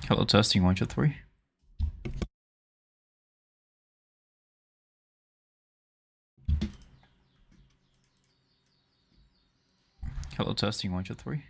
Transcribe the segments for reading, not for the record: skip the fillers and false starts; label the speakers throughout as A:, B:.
A: Hello, testing 1, 2, 3. Hello, testing 1, 2, 3.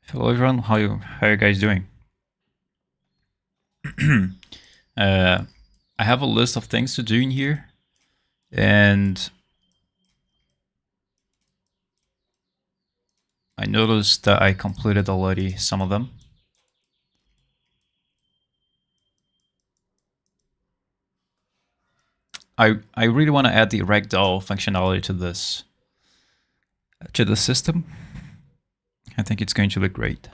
A: Hello everyone, how you guys doing? I have a list of things to do in here, and I noticed that I completed already some of them. I really want to add the ragdoll functionality to this the system. I think it's going to look great.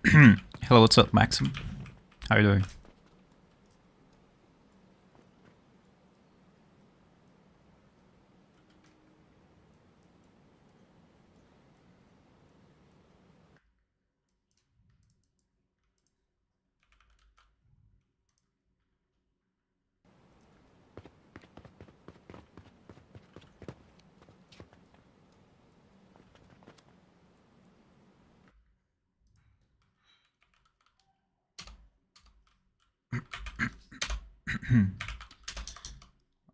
A: Hello, what's up, Maxim? How are you doing?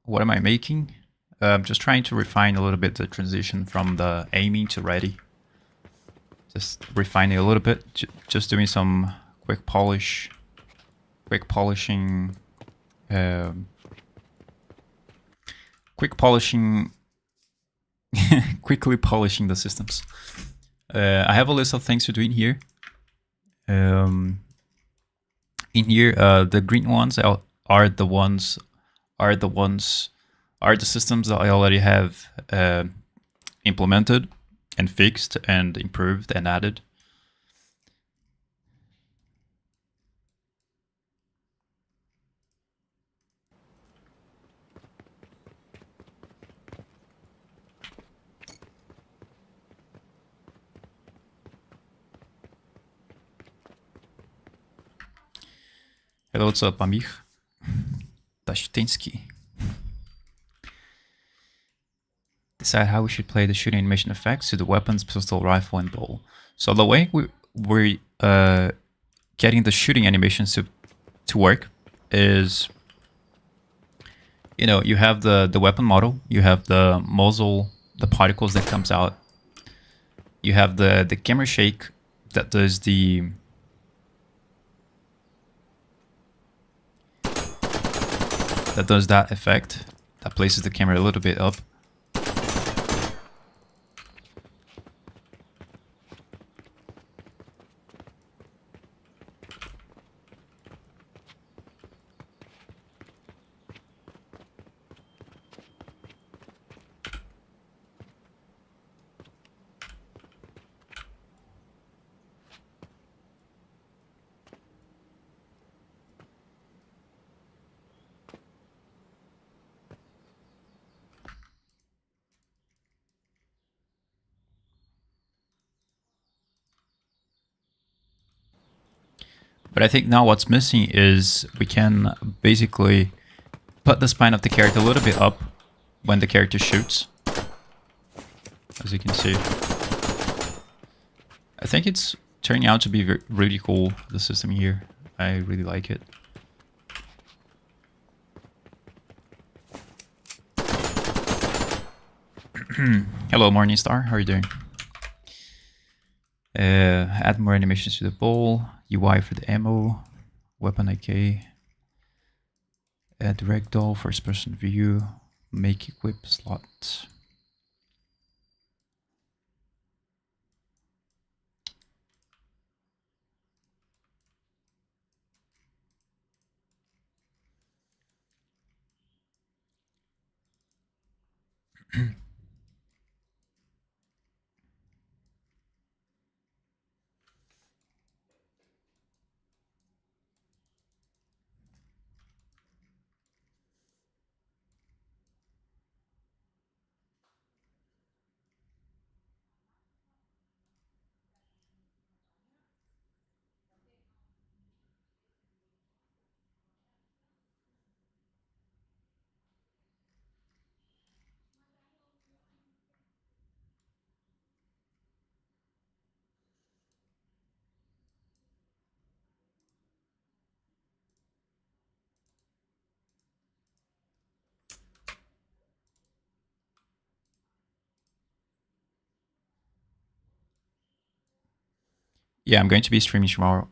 A: What am I making? I'm just trying to refine a little bit the transition from the aiming to ready. Just refining a little bit, just doing some quick polishing, um, quick polishing, quickly polishing the systems. I have a list of things to do in here. In here, the green ones are the ones are the systems that I already have implemented and fixed and improved and added. Hello, what's up, Amir? Tashtinsky. Decide how we should play the shooting animation effects to the weapons, pistol, rifle, and bow. So the way we're getting the shooting animations to work is, you know, you have the weapon model, you have the muzzle, the particles that comes out, you have the camera shake that does that effect, that places the camera a little bit up. But I think now what's missing is we can basically put the spine of the character a little bit up when the character shoots. As you can see. I think it's turning out to be really cool, the system here. I really like it. Hello, Morningstar. How are you doing? Add more animations to the bowl. UI for the ammo. Weapon IK. Add ragdoll, first person view. Make equip slot. Yeah, I'm going to be streaming tomorrow.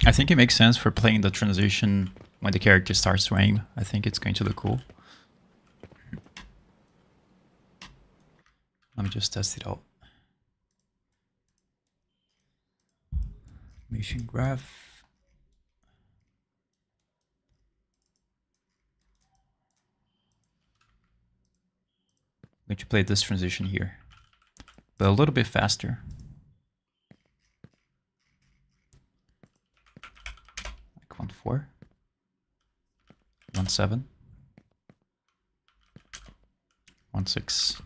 A: I think it makes sense for playing the transition when the character starts to aim. I think it's going to look cool. Let me just test it out. Mission graph. I'm going to play this transition here, but a little bit faster. Like 1.4, 1.7, 1.6.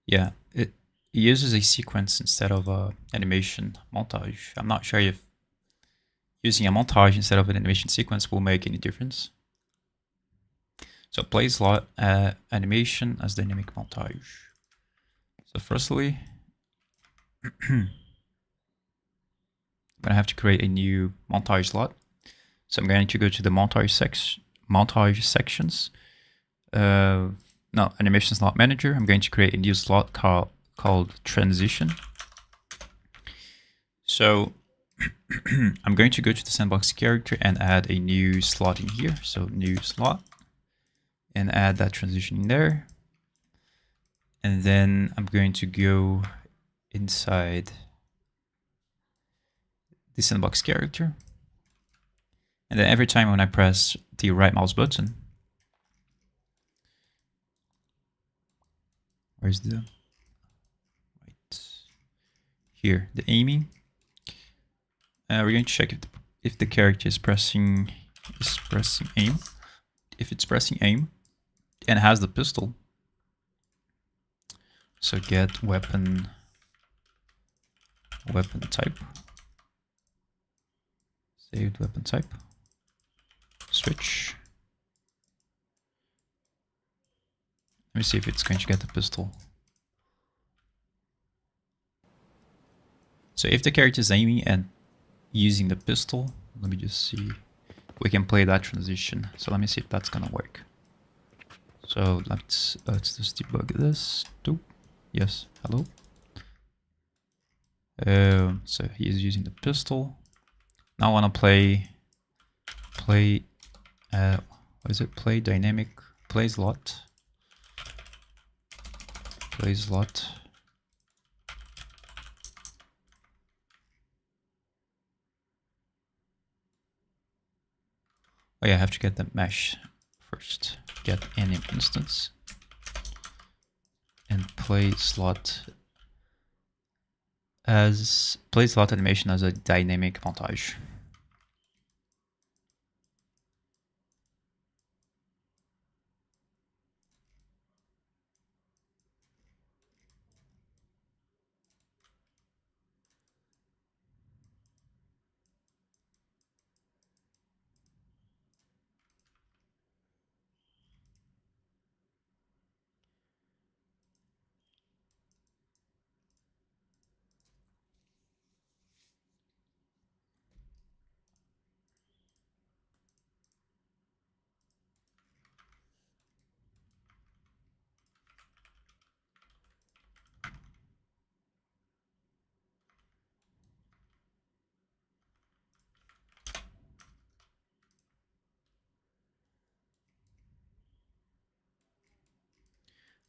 A: Yeah, it uses a sequence instead of a animation montage. I'm not sure if using a montage instead of an animation sequence will make any difference. So play slot animation as dynamic montage. So firstly, I'm gonna have to create a new montage slot. So I'm going to go to the montage sections. No, animation slot manager. I'm going to create a new slot called transition. So I'm going to go to the sandbox character and add a new slot in here. So new slot, and add that transition in there. And then I'm going to go inside the sandbox character. And then every time when I press the right mouse button, where's the right here, the aiming, we're going to check if the character is pressing aim. If it's pressing aim and has the pistol, so get weapon type, saved weapon type, switch. Let me see if it's going to get the pistol. So if the character is aiming and using the pistol, let me just see. We can play that transition. So let me see if that's gonna work. So let's just debug this. Yes, hello. So he is using the pistol. Now I wanna play what is it? Play dynamic, play slot. Play slot. Oh yeah, I have to get the mesh first. Get any instance. And play slot animation as a dynamic montage.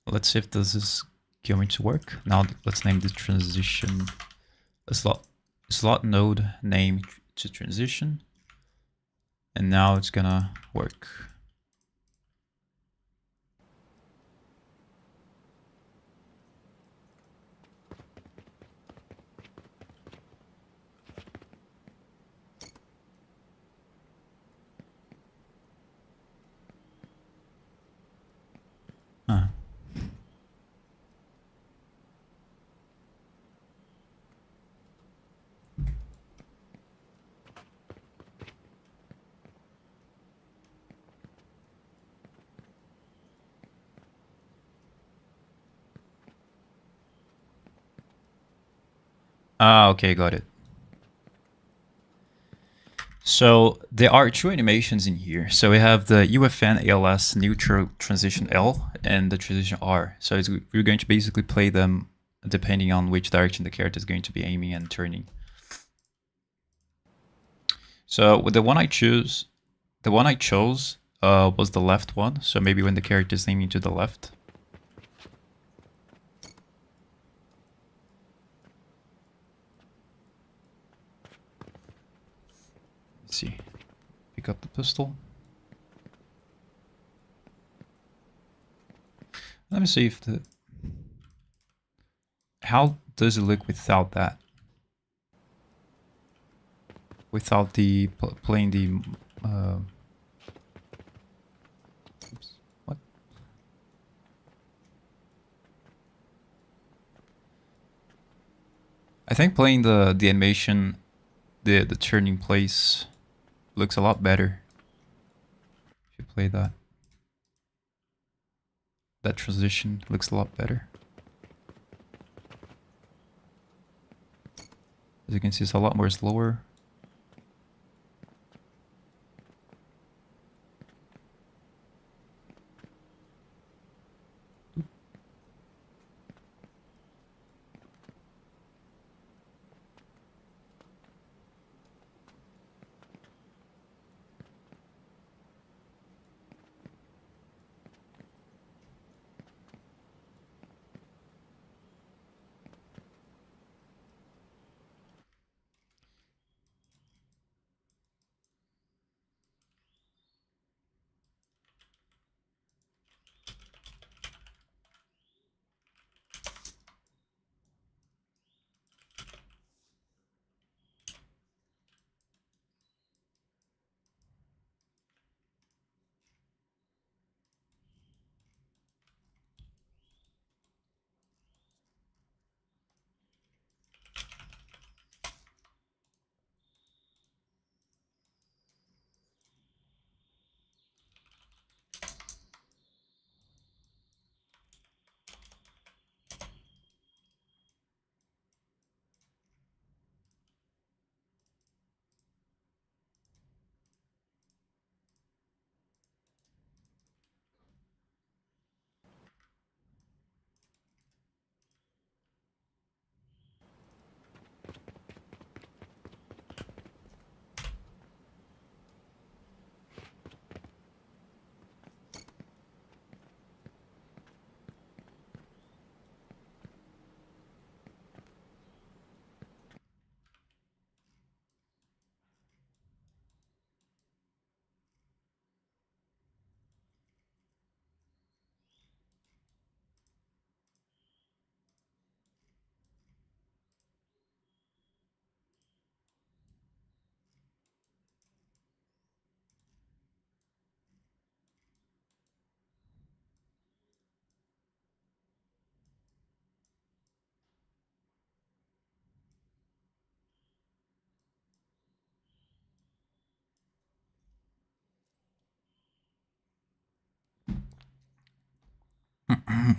A: Let's see if this is going to work. Now let's name the transition a slot node name to transition. And now it's gonna work. Huh. Ah, okay, got it. So there are two animations in here. So we have the UFN ALS neutral transition L and the transition R. So we're going to basically play them depending on which direction the character is going to be aiming and turning. So with the one I chose was the left one. So maybe when the character is aiming to the left. Let's see. Pick up the pistol. Let me see if how does it look without that? Without the playing the oops, what? I think playing the animation, the turning place looks a lot better if you play that. That transition looks a lot better. As you can see, it's a lot more slower.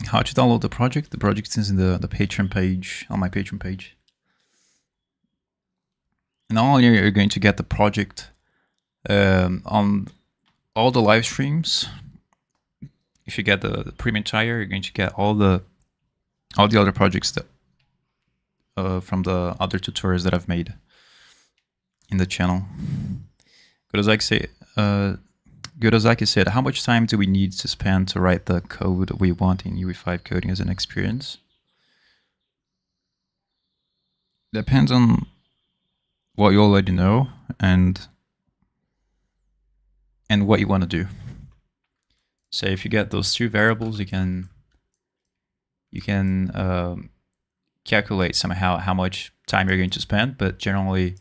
A: How to download the project? The project is in the Patreon page, on my Patreon page. And not only are you going to get the project on all the live streams, if you get the premium tier, you're going to get all the other projects that from the other tutorials that I've made in the channel. Godozaki said, how much time do we need to spend to write the code we want in UE5 coding as an experience? Depends on what you already know and what you want to do. So if you get those two variables, you can calculate somehow how much time you're going to spend, but generally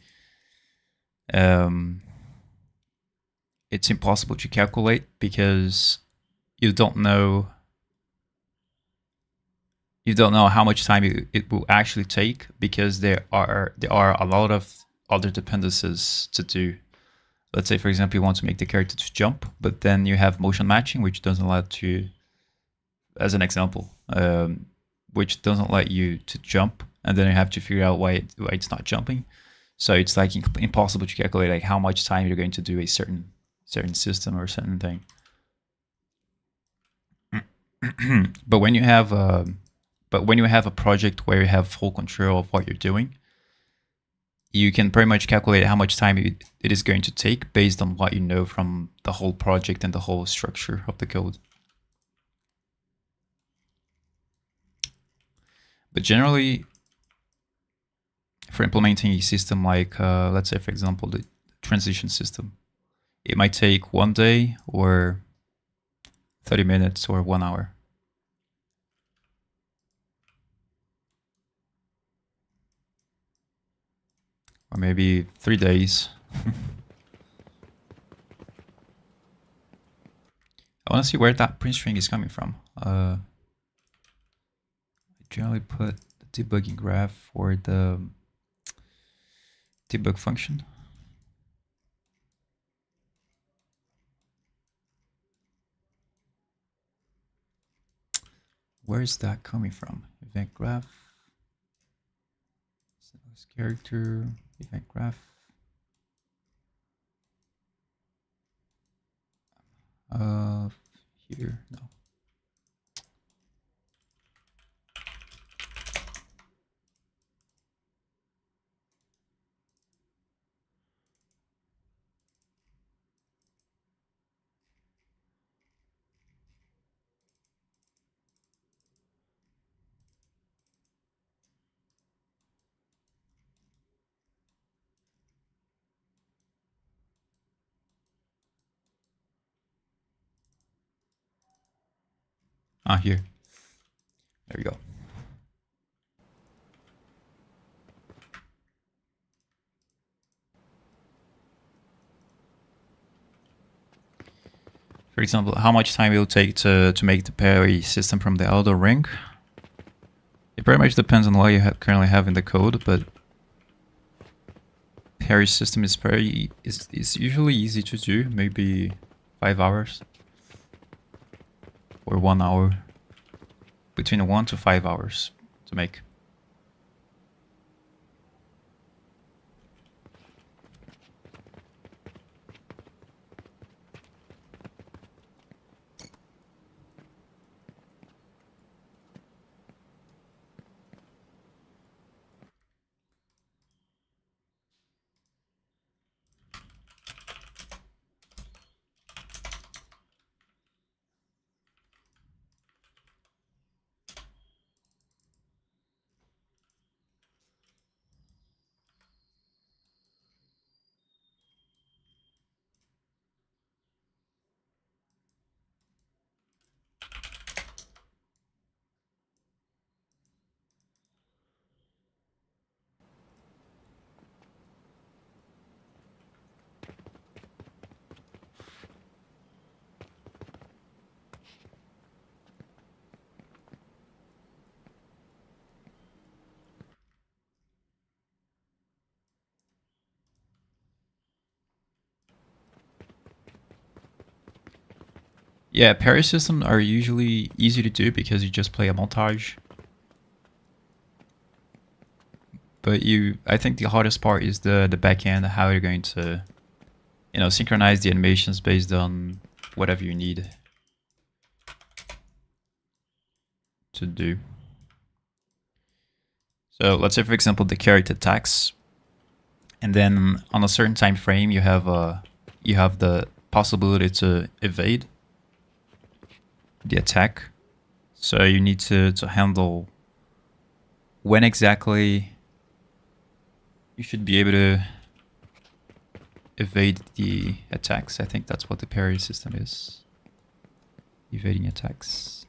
A: it's impossible to calculate because you don't know how much time it will actually take, because there are a lot of other dependencies to do. Let's say, for example, you want to make the character to jump, but then you have motion matching, which doesn't allow to, as an example, which doesn't let you to jump, and then you have to figure out why it's not jumping. So it's like impossible to calculate like how much time you're going to do a certain system or certain thing. But when you have a project where you have full control of what you're doing, you can pretty much calculate how much time it is going to take based on what you know from the whole project and the whole structure of the code. But generally, for implementing a system like, let's say, for example, the transition system, it might take 1 day or 30 minutes or 1 hour. Or maybe 3 days. I want to see where that print string is coming from. I generally put the debugging graph for the debug function. Where is that coming from? Event graph, character, event graph. Here, no. Ah, here. There we go. For example, how much time it will take to make the parry system from the outer ring? It very much depends on what you currently have in the code, but parry system is usually easy to do, maybe 5 hours or 1 hour, between 1 to 5 hours to make. Yeah, parry systems are usually easy to do because you just play a montage. But I think the hardest part is the back end, how you're going to, synchronize the animations based on whatever you need to do. So let's say, for example, the character attacks, and then on a certain time frame, you have the possibility to evade the attack. So you need to handle when exactly you should be able to evade the attacks. I think that's what the parry system is. Evading attacks.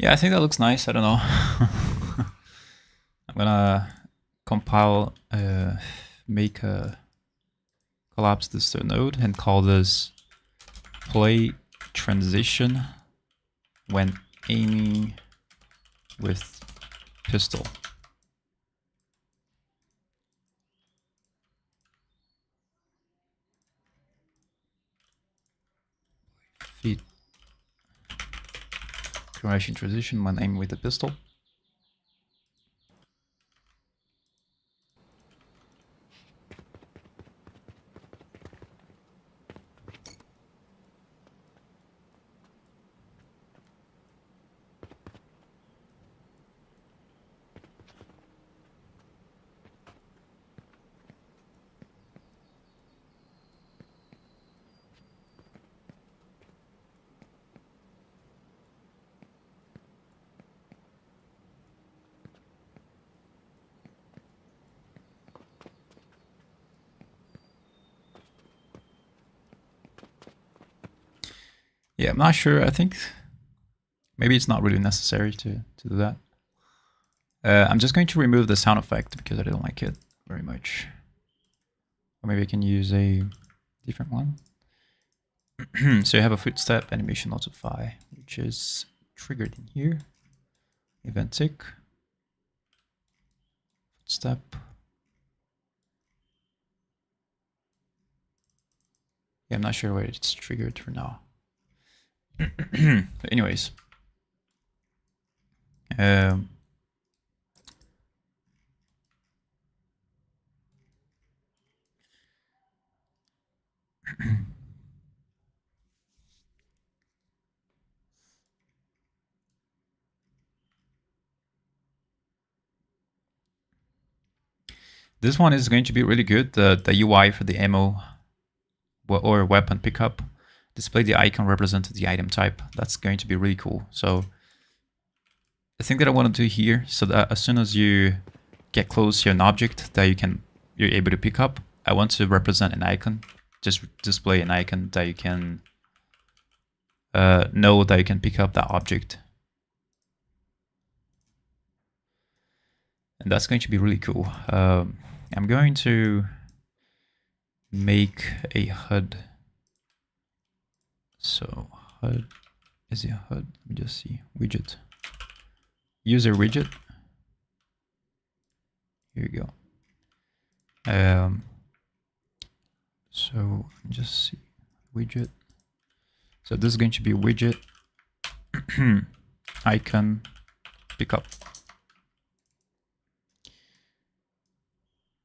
A: Yeah, I think that looks nice. I don't know. I'm gonna compile, collapse this to a node and call this play transition when aiming with pistol. Feed correction transition when aiming with the pistol. Yeah, I'm not sure. I think maybe it's not really necessary to do that. I'm just going to remove the sound effect because I don't like it very much. Or maybe I can use a different one. So you have a footstep animation notify, which is triggered in here. Event tick. Footstep. Yeah, I'm not sure where it's triggered for now. But anyways. This one is going to be really good. The UI for the ammo or weapon pickup. Display the icon represented the item type. That's going to be really cool. So the thing that I want to do here, so that as soon as you get close to an object that you're able to pick up, I want to represent an icon. Just display an icon that you can know that you can pick up that object. And that's going to be really cool. I'm going to make a HUD. So HUD is a HUD. Let me just see. Widget. User widget. Here you go. So just see widget. So this is going to be widget icon pickup.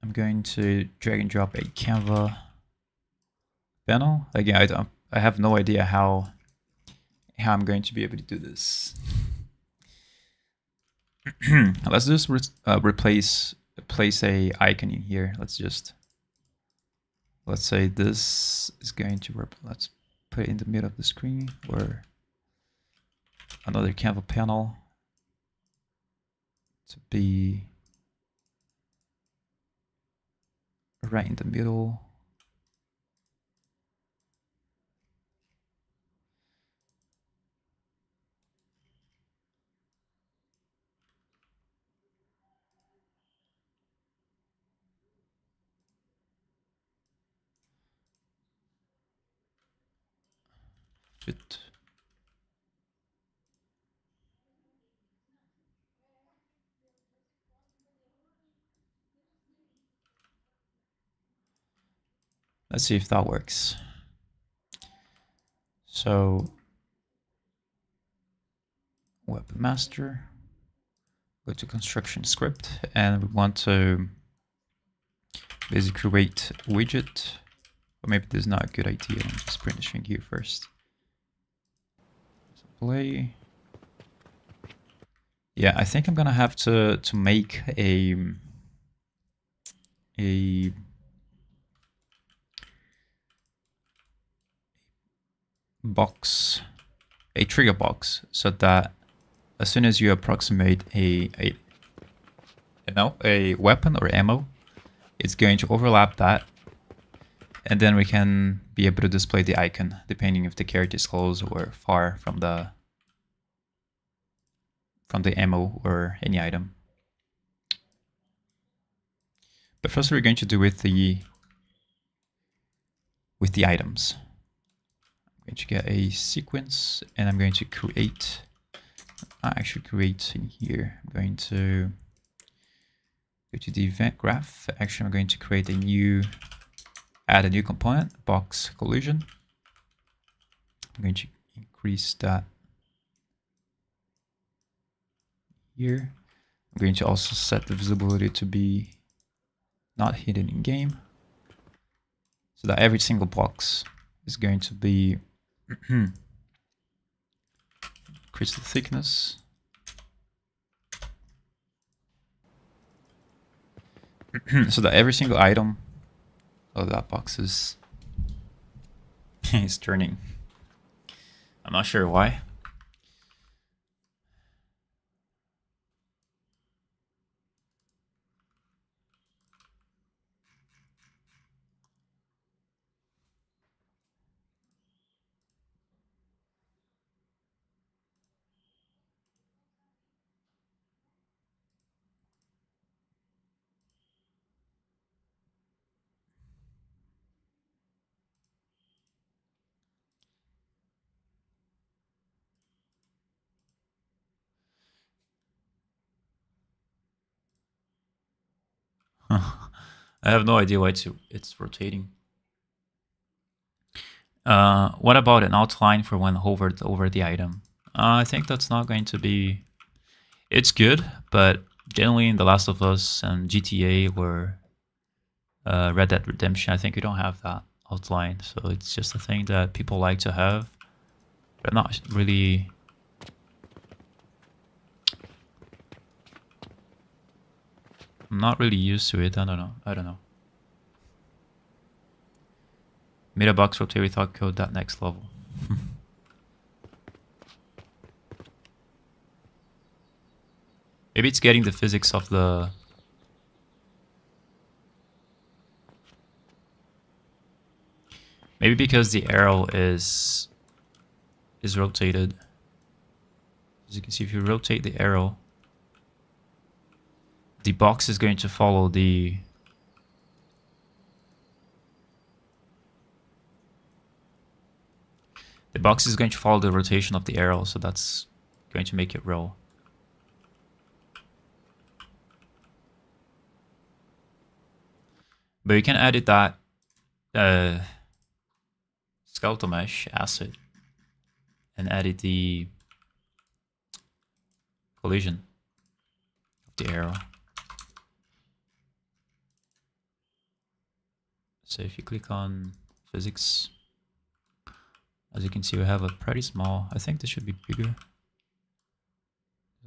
A: I'm going to drag and drop a Canva panel. Again, I have no idea how I'm going to be able to do this. Let's just place a icon in here. Let's say this is going to let's put it in the middle of the screen, or another Canva panel to be right in the middle. Fit. Let's see if that works. So weapon master, go to construction script, and we want to basically create a widget. Or maybe this is not a good idea. Let me just print the string here first. So play. Yeah, I think I'm gonna have to make a box, a trigger box, so that as soon as you approximate a weapon or ammo, it's going to overlap that, and then we can be able to display the icon depending if the character is close or far from the from the ammo or any item. But first we're going to do with the items. I'm going to get a sequence and I'm going to create, actually create in here. I'm going to go to the event graph. Actually, I'm going to create a new, add a new component, box collision. I'm going to increase that here. I'm going to also set the visibility to be not hidden in game, so that every single box is going to be increase the thickness. So that every single item of that box is turning. I'm not sure why. I have no idea why it's rotating. What about an outline for when hovered over the item? I think that's not going to be... It's good, but generally in The Last of Us and GTA or Red Dead Redemption, I think we don't have that outline. So it's just a thing that people like to have, but not really... I'm not really used to it. I don't know. Made a box rotate without code, that next level. Maybe it's getting the physics of the... Maybe because the arrow is rotated. As you can see, if you rotate the arrow, the box is going to follow the... The box is going to follow the rotation of the arrow, so that's going to make it roll. But you can edit that skeletal mesh asset and edit the collision of the arrow. So if you click on physics, as you can see, we have a pretty small, I think this should be bigger.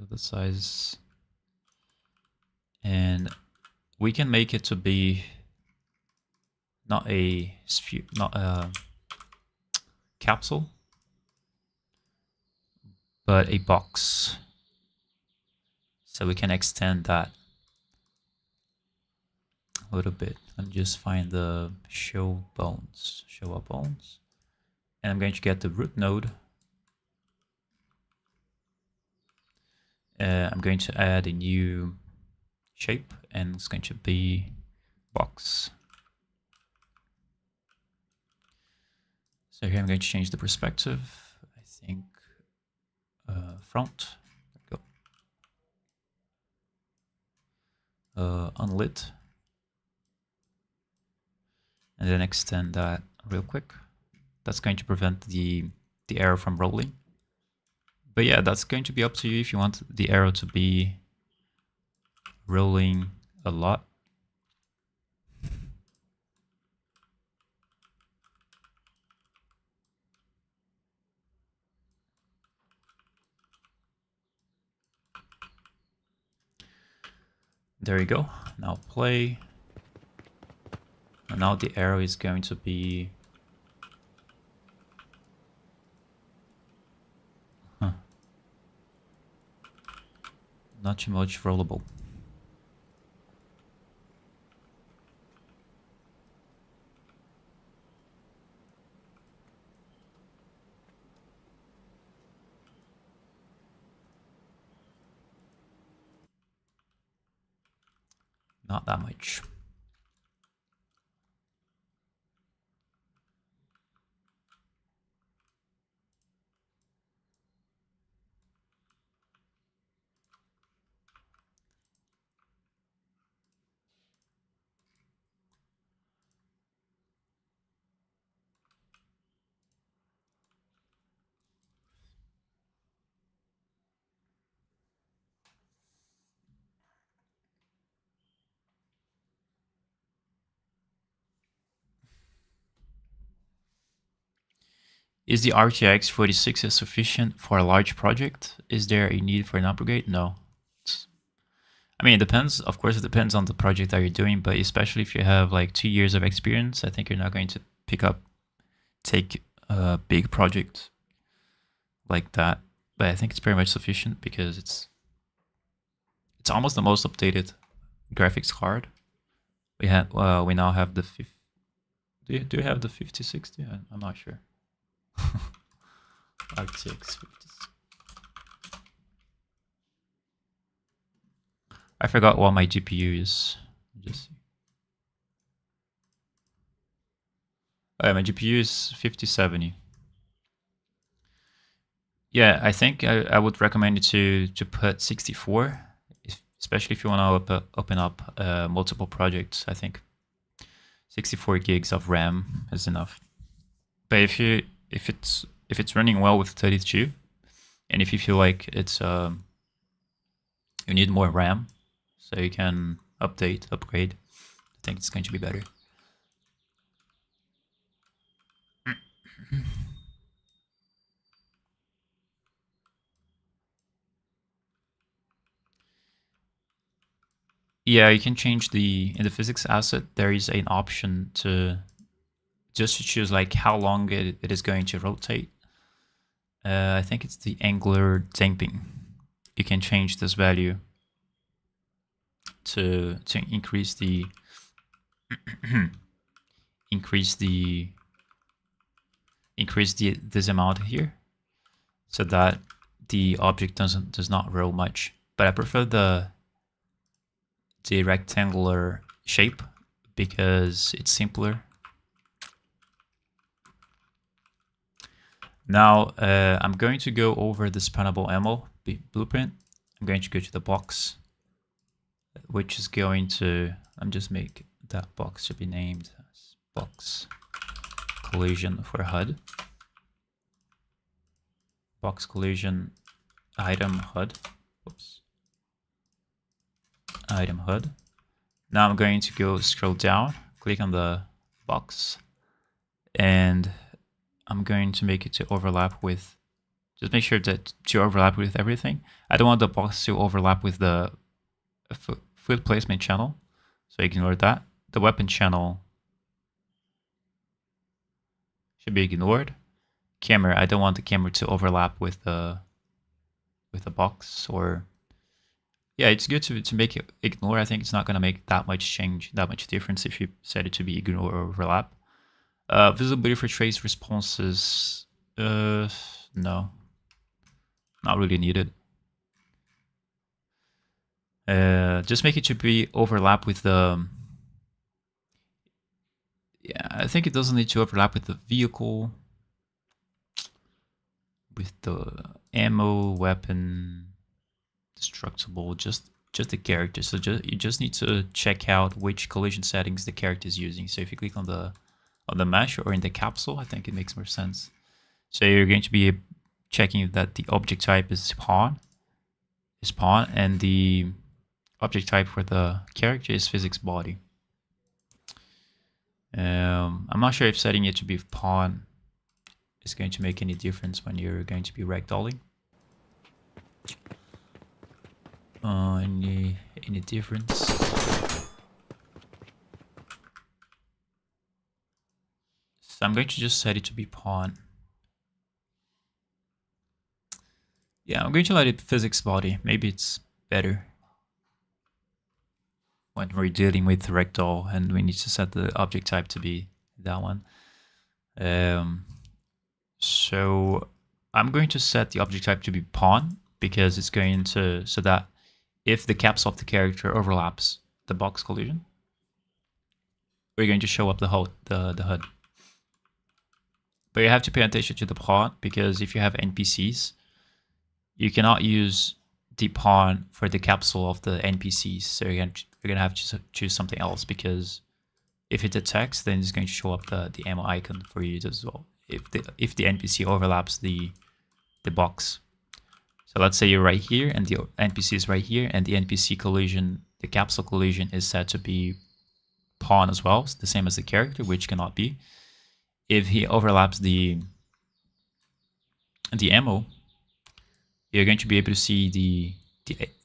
A: The size, and we can make it to be not a sphere, not a capsule, but a box. So we can extend that a little bit. Let me just find the show up bones, and I'm going to get the root node. I'm going to add a new shape, and it's going to be box. So here I'm going to change the perspective. I think front. There we go. Unlit. And then extend that real quick. That's going to prevent the arrow from rolling. But yeah, that's going to be up to you if you want the arrow to be rolling a lot. There you go. Now play. And now the arrow is going to be... not too much rollable. Not that much. Is the RTX 4060 sufficient for a large project? Is there a need for an upgrade? No. I mean, it depends. Of course, it depends on the project that you're doing, but especially if you have like 2 years of experience, I think you're not going to take a big project like that. But I think it's pretty much sufficient because it's almost the most updated graphics card. We now have the do you have the 5060? I'm not sure. RTX 50. I forgot what my GPU is. Just see. Oh, yeah, my GPU is 5070. Yeah, I think I would recommend you to put 64, especially if you want to open up multiple projects. I think 64 gigs of RAM is enough. But if it's running well with 32, and if you feel like it's you need more RAM, so you can upgrade, I think it's going to be better. Yeah, you can change in the physics asset, there is an option to choose like how long it is going to rotate. I think it's the angular damping. You can change this value to increase the this amount here, so that the object does not roll much. But I prefer the rectangular shape because it's simpler. Now I'm going to go over the spawnable ammo blueprint. I'm going to go to the box, which is going to, I'm just make that box to be named as box collision for HUD. Box collision item HUD. Whoops. Item HUD. Now I'm going to go scroll down, click on the box, and I'm going to make it to overlap with, just make sure that to overlap with everything. I don't want the box to overlap with the foot placement channel, so ignore that. The weapon channel should be ignored. Camera, I don't want the camera to overlap with the box, or yeah, it's good to make it ignore. I think it's not going to make that much difference if you set it to be ignore or overlap. Visibility for trace responses, no, not really needed. Just make it to be overlap with the, yeah, I think it doesn't need to overlap with the vehicle, with the ammo, weapon, destructible, just the character. So you just need to check out which collision settings the character is using. So if you click on the mesh or in the capsule, I think it makes more sense. So you're going to be checking that the object type is spawn, and the object type for the character is physics body. I'm not sure if setting it to be pawn is going to make any difference when you're going to be ragdolling. Any difference? So I'm going to just set it to be pawn. Yeah, I'm going to let it physics body. Maybe it's better when we're dealing with ragdoll and we need to set the object type to be that one. So I'm going to set the object type to be pawn because it's going to, so that if the caps of the character overlaps the box collision, we're going to show up the HUD. But you have to pay attention to the pawn, because if you have NPCs, you cannot use the pawn for the capsule of the NPCs. So you're gonna have to choose something else, because if it attacks, then it's going to show up the ammo icon for you as well. If the NPC overlaps the box. So let's say you're right here and the NPC is right here, and the NPC collision, the capsule collision, is set to be pawn as well, the same as the character, which cannot be. If he overlaps the ammo, you're going to be able to see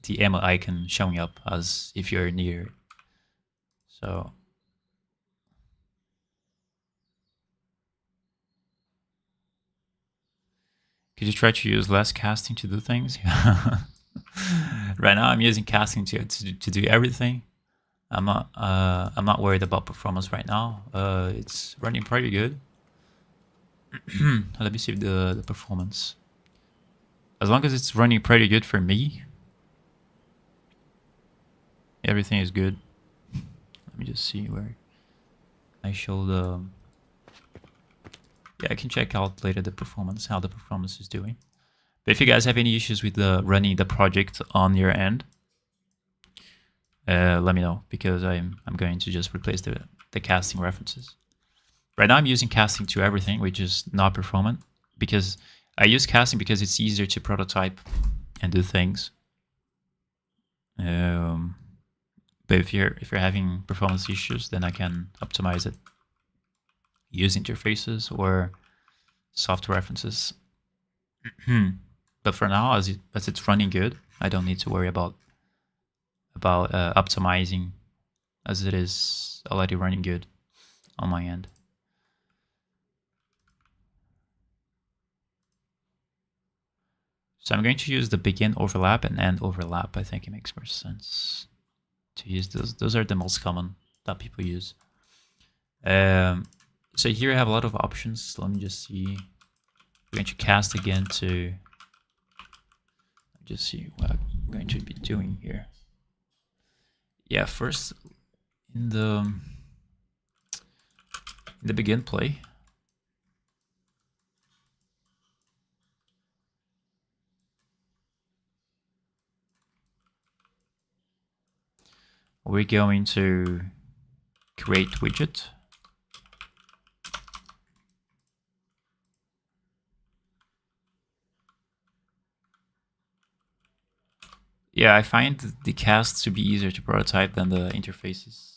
A: the ammo icon showing up as if you're near. So could you try to use less casting to do things? Right now I'm using casting to do everything. I'm not worried about performance right now. It's running pretty good. Let me see the performance. As long as it's running pretty good for me, everything is good. Let me just see where I show the... Yeah, I can check out later the performance, how the performance is doing. But if you guys have any issues with running the project on your end, let me know, because I'm going to just replace the casting references. Right now I'm using casting to everything, which is not performant, because I use casting because it's easier to prototype and do things. But if you're having performance issues, then I can optimize it, use interfaces or soft references. But for now, as it's running good, I don't need to worry about optimizing, as it is already running good on my end. So I'm going to use the begin overlap and end overlap. I think it makes more sense to use those. Those are the most common that people use. So here I have a lot of options. Let me just see. We're going to cast again to just see what I'm going to be doing here. Yeah, first in the begin play, we're going to create widget. Yeah, I find the cast to be easier to prototype than the interfaces.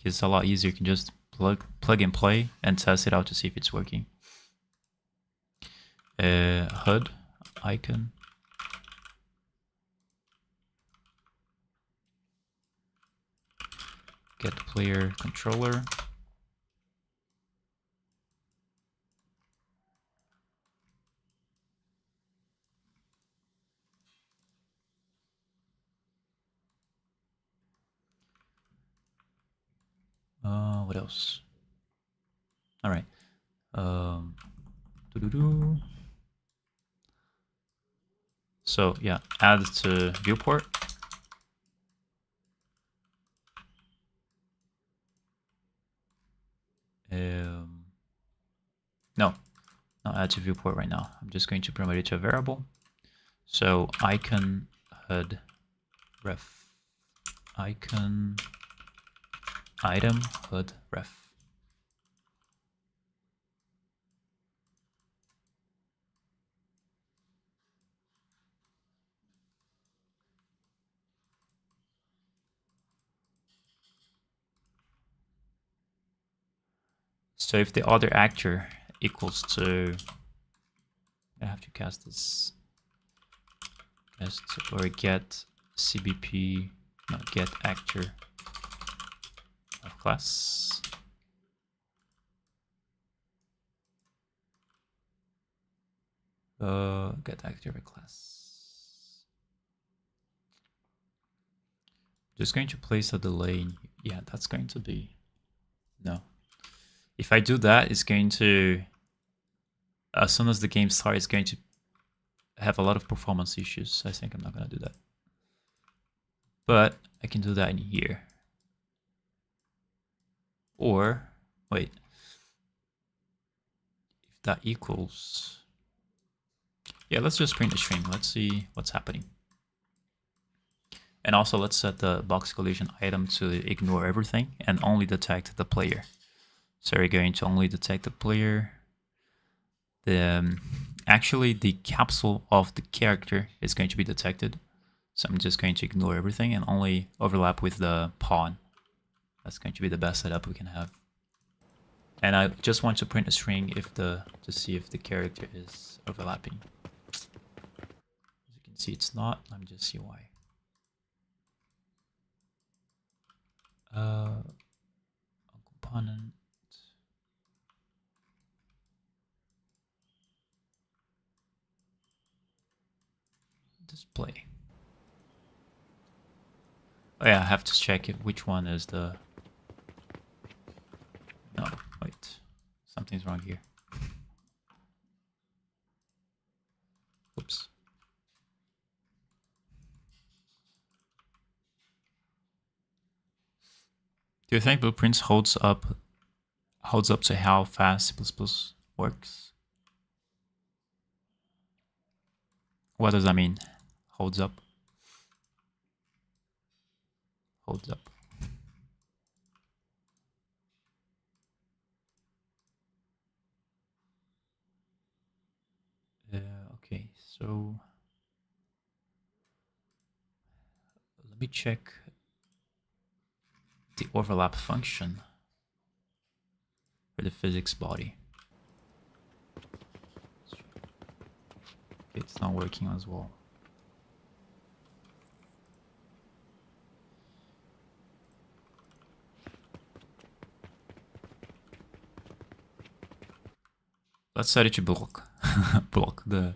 A: It's a lot easier. You can just plug and play and test it out to see if it's working. HUD icon. Get player controller. What else? All right. So yeah, add to viewport. No, not add to viewport right now. I'm just going to promote it to a variable. So icon HUD ref icon item HUD ref. So if the other actor equals to, I have to cast this, cast or get CBP, no, get actor of class. Get actor of a class. Just going to place a delay in, yeah, that's going to be, no. If I do that, it's going to, as soon as the game starts, it's going to have a lot of performance issues. I think I'm not going to do that. but I can do that in here. Or, wait, if that equals, yeah, let's just print the string. Let's see what's happening. And also let's set the box collision item to ignore everything and only detect the player. So we're going to only detect the player. Actually, the capsule of the character is going to be detected. So I'm just going to ignore everything and only overlap with the pawn. That's going to be the best setup we can have. And I just want to print a string if to see if the character is overlapping. As you can see, it's not. Let me just see why. Component. Display. Oh yeah, I have to check which one is the... No, wait. Something's wrong here. Oops. Do you think Blueprints holds up to how fast C++ works? What does that mean? Holds up? Holds up. Okay, so let me check the overlap function for the physics body. It's not working as well. Let's set it to block. Block the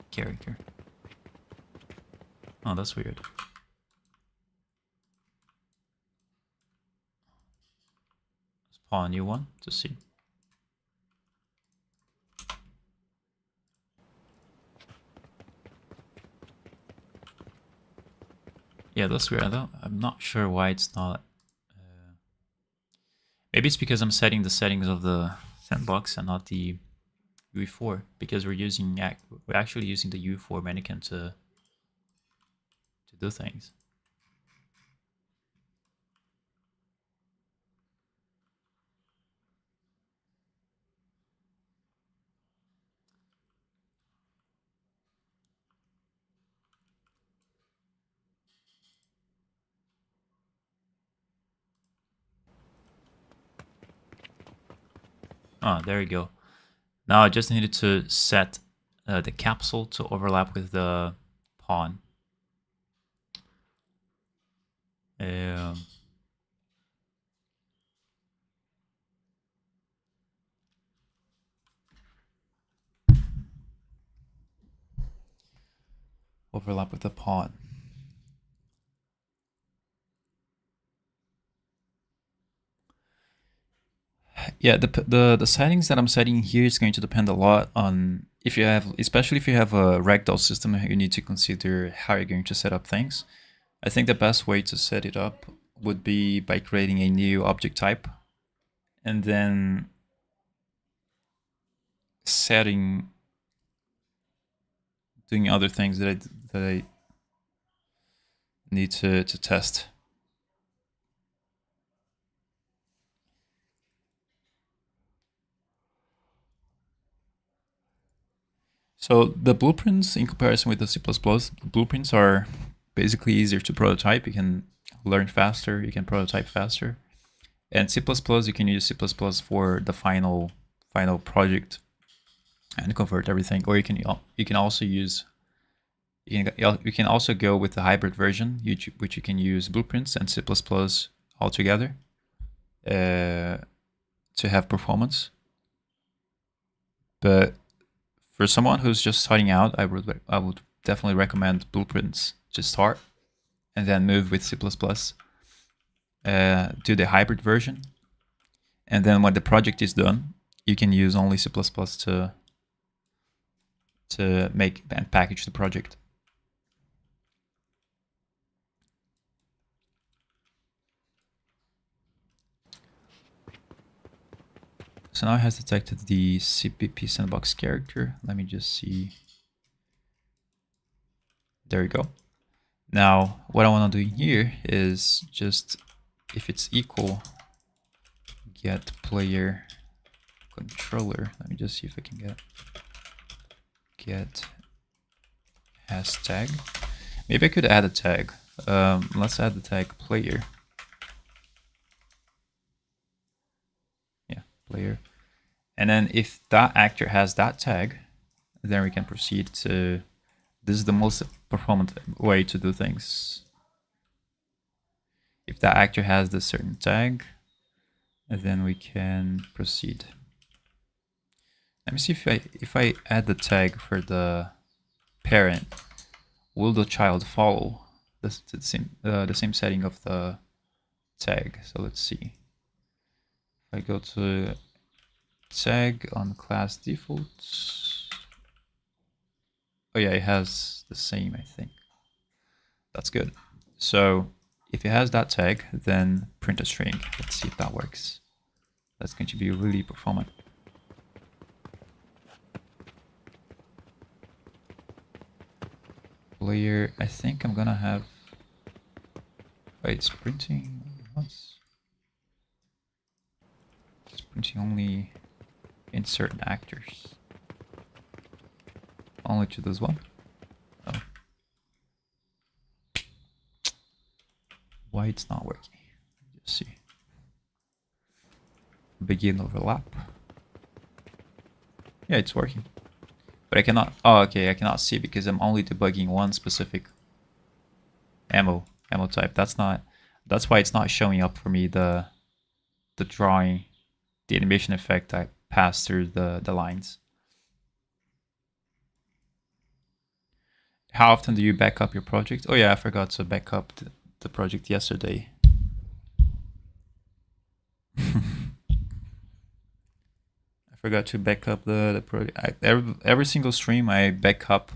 A: character. Oh, that's weird. Let's spawn a new one to see. Yeah, that's weird. I'm not sure why it's not. Maybe it's because I'm setting the settings of the sandbox and not the UE4, because we're actually using the UE4 mannequin to do things. Oh, there you go. Now I just needed to set the capsule to overlap with the pawn. Overlap with the pawn. Yeah, the settings that I'm setting here is going to depend a lot on if you have, especially if you have a ragdoll system, you need to consider how you're going to set up things. I think the best way to set it up would be by creating a new object type and then doing other things that I need to test. So the blueprints, in comparison with the C++, blueprints are basically easier to prototype. You can learn faster, you can prototype faster. And C++, you can use C++ for the final project and convert everything. Or you can also use, you can also go with the hybrid version, which you can use blueprints and C++ all together to have performance. But for someone who's just starting out, I would definitely recommend blueprints to start, and then move with C++. Do the hybrid version, and then when the project is done, you can use only C++ to make and package the project. So now it has detected the CPP sandbox character. Let me just see. There we go. Now, what I want to do here is just, if it's equal, get player controller. Let me just see if I can get hashtag. Maybe I could add a tag. Let's add the tag player. Yeah, player. And then if that actor has that tag, then we can proceed to, this is the most performant way to do things. If that actor has the certain tag, and then we can proceed. Let me see if I add the tag for the parent, will the child follow the same setting of the tag? So let's see. If I go to tag on class defaults, oh yeah, it has the same, I think. That's good. So if it has that tag, then print a string. Let's see if that works. That's going to be really performant. Player, I think I'm gonna have, wait, it's printing once. It's printing only insert actors. Only to this one. Oh. Why it's not working? Let's see. Begin overlap. Yeah, it's working. But I cannot, oh okay, I cannot see because I'm only debugging one specific ammo type. That's why it's not showing up for me the drawing, the animation effect I pass through the lines. How often do you back up your project? Oh yeah, I forgot to back up the project yesterday. I forgot to back up the project. Every single stream I back up.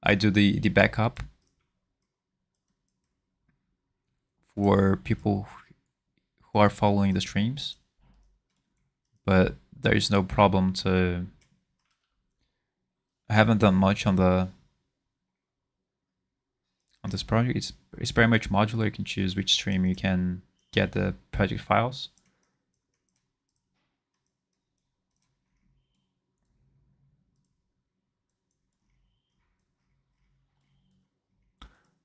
A: I do the backup for people who are following the streams, but there is no problem to. I haven't done much on this project. It's very much modular. You can choose which stream you can get the project files.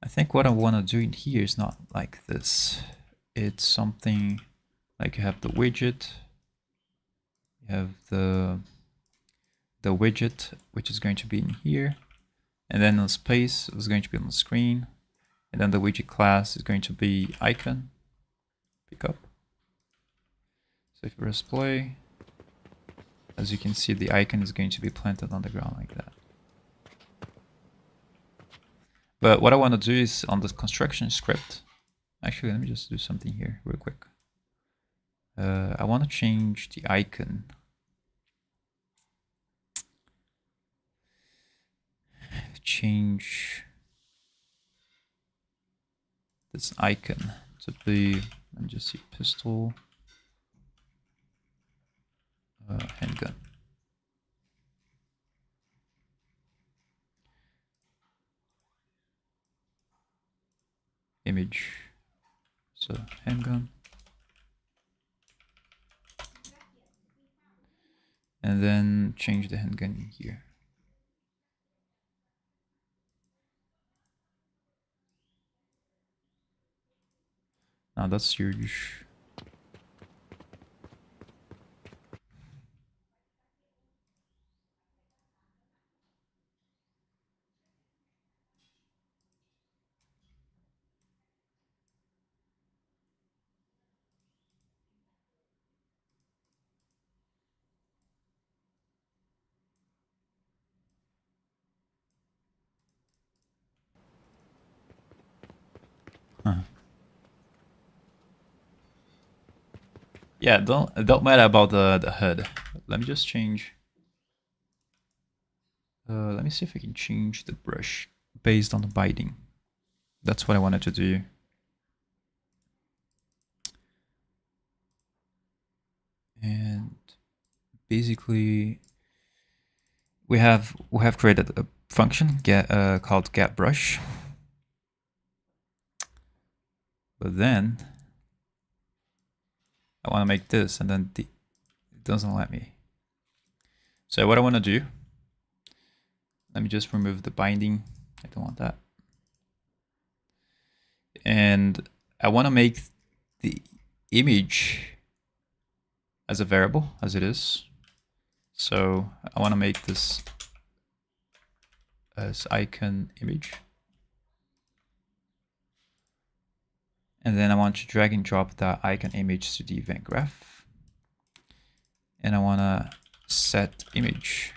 A: I think what I want to do in here is not like this. It's something like you have the widget, you have the widget, which is going to be in here, and then the space is going to be on the screen, and then the widget class is going to be icon, pick up. So if you press play, as you can see, the icon is going to be planted on the ground like that. But what I want to do is on the construction script, actually, let me just do something here real quick. I want to change the icon. Change this icon to be, let me just see, pistol, handgun. Image, so handgun. And then change the handgun in here. Now that's huge. Huh. Yeah, don't matter about the HUD. Let me just change. Let me see if I can change the brush based on the binding. That's what I wanted to do. And basically we have created a function called getBrush, but then I want to make this, and then it doesn't let me. So what I want to do, let me just remove the binding. I don't want that. And I want to make the image as a variable, as it is. So I want to make this as icon image. And then I want to drag and drop that icon image to the event graph. And I want to set image,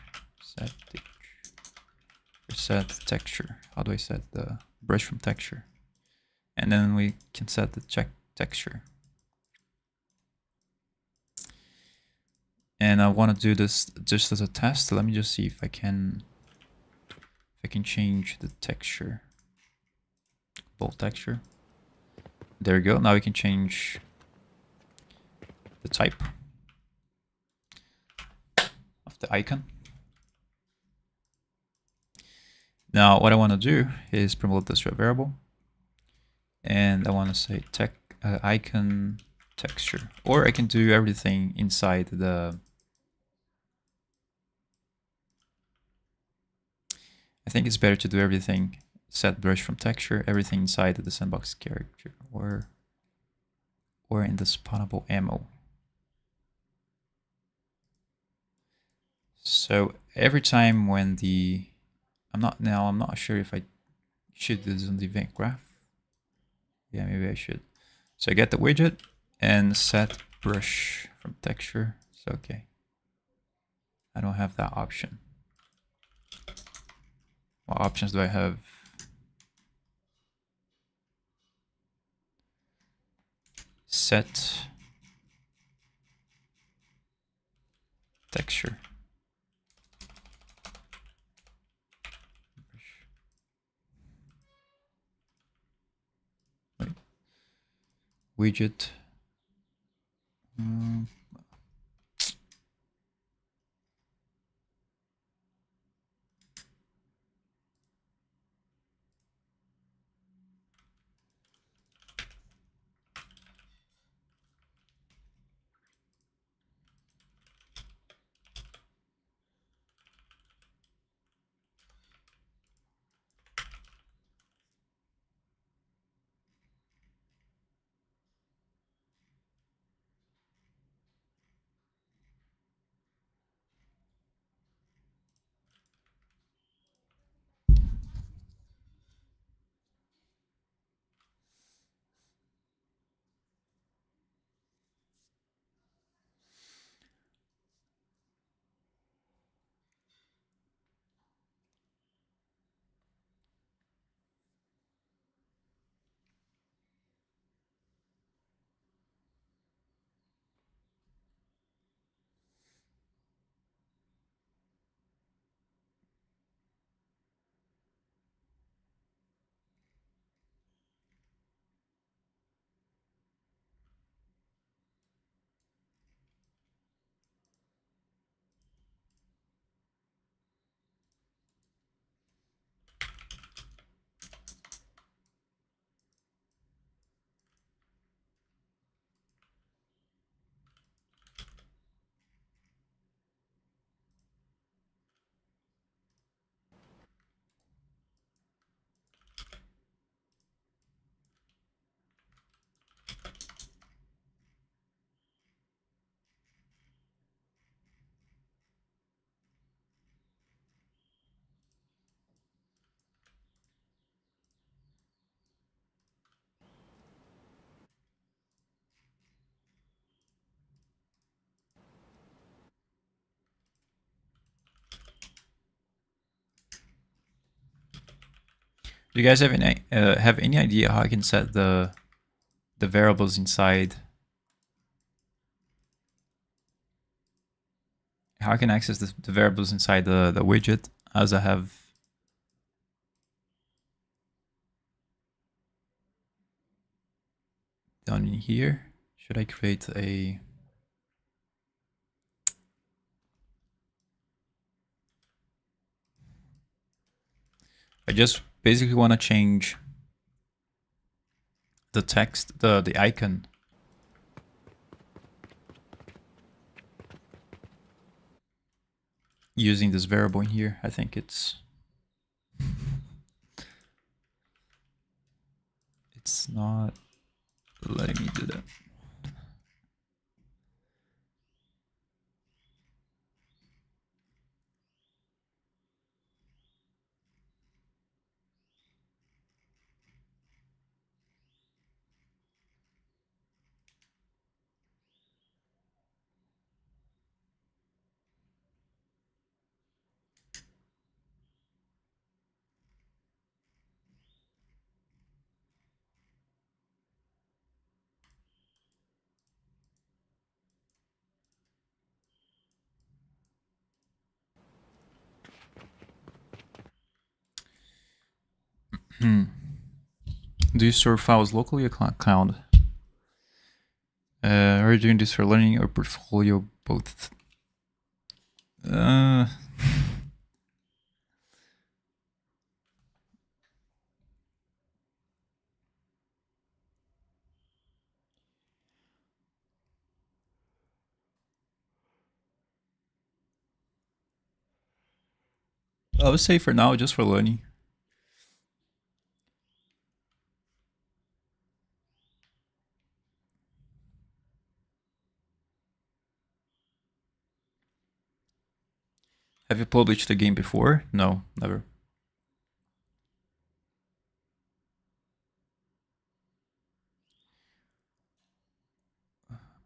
A: set texture. How do I set the brush from texture? And then we can set the texture. And I want to do this just as a test. Let me just see if I can change the texture, bold texture. There we go. Now we can change the type of the icon. Now what I want to do is promote this to a variable, and I want to say icon texture, or I can do everything inside the. I think it's better to do everything, set brush from texture, everything inside the sandbox character, or in the spawnable ammo. So every time when I'm not sure if I should do this on the event graph. Yeah, maybe I should. So I get the widget and set brush from texture. So okay, I don't have that option. What options do I have? Set texture. Wait. Widget. Do you guys have any idea how I can set the variables inside? How I can access the variables inside the widget as I have done in here? Should I create a I just basically want to change the text, the icon. Using this variable in here, I think it's not letting me do that. Do you store files locally or cloud? Are you doing this for learning or portfolio? Both. I would say for now, just for learning. Have you published a game before? No, never.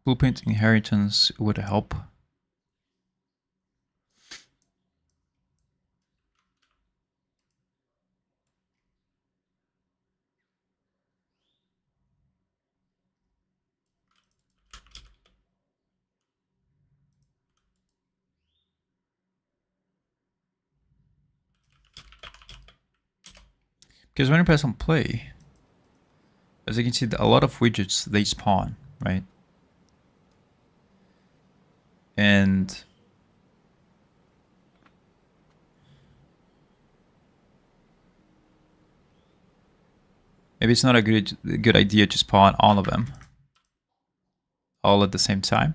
A: Blueprint inheritance would help. Because when you press on play, as you can see, a lot of widgets, they spawn, right? And maybe it's not a good idea to spawn all of them all at the same time.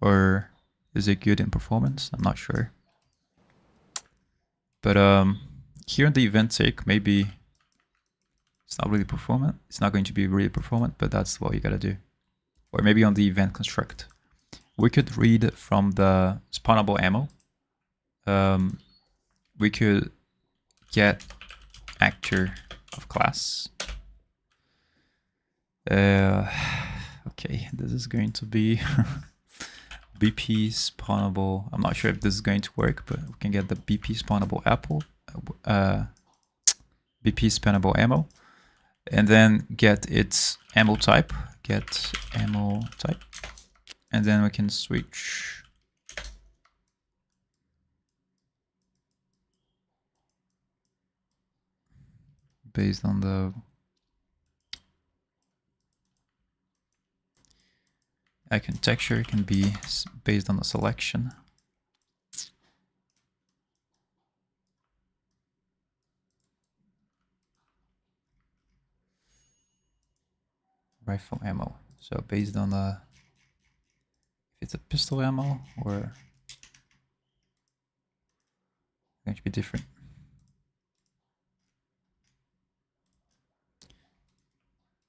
A: Or is it good in performance? I'm not sure. But here in the event sake, maybe it's not really performant. It's not going to be really performant, but that's what you gotta do. Or maybe on the event construct. We could read from the spawnable ammo. We could get actor of class. Okay, this is going to be BP spawnable. I'm not sure if this is going to work, but we can get the BP spawnable BP spawnable ammo, and then get its ammo type. Get ammo type, and then we can switch. Based on the icon texture, can be based on the selection. Rifle ammo. So based on the if it's a pistol ammo or going to be different.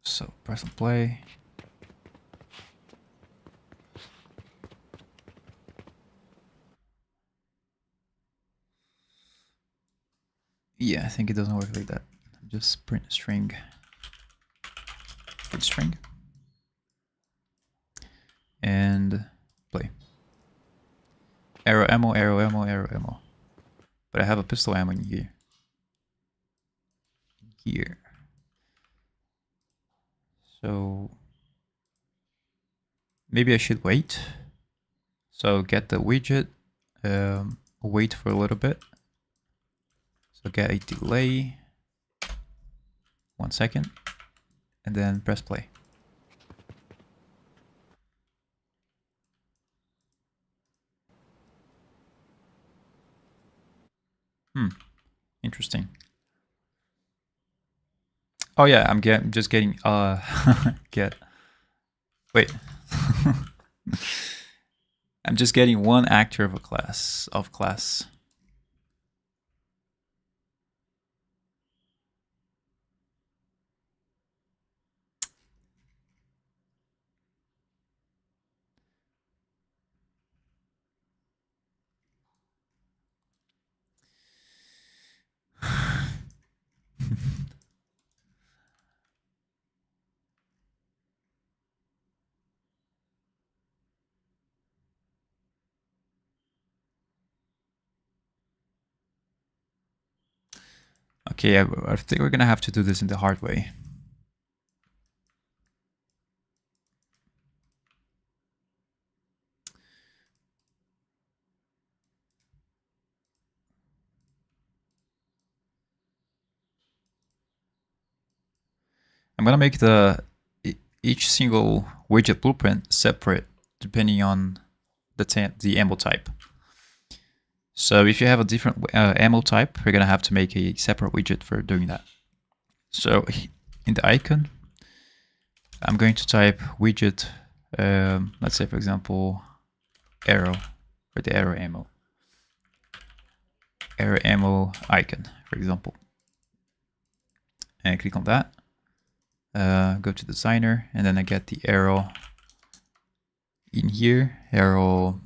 A: So press and play. Yeah, I think it doesn't work like that. Just print a string. Print string. And play. Arrow ammo, arrow ammo, arrow ammo. But I have a pistol ammo in here. Here. So maybe I should wait. So get the widget, wait for a little bit. So get a delay, 1 second, and then press play. Interesting. Oh yeah, I'm just getting get wait. I'm just getting one actor of a class. Okay, I think we're gonna have to do this in the hard way. I'm gonna make each single widget blueprint separate depending on the ammo type. So if you have a different ammo type, you're gonna have to make a separate widget for doing that. So in the icon, I'm going to type widget, let's say for example, arrow, for the arrow ammo icon, for example. And I click on that, go to designer, and then I get the arrow in here, arrow.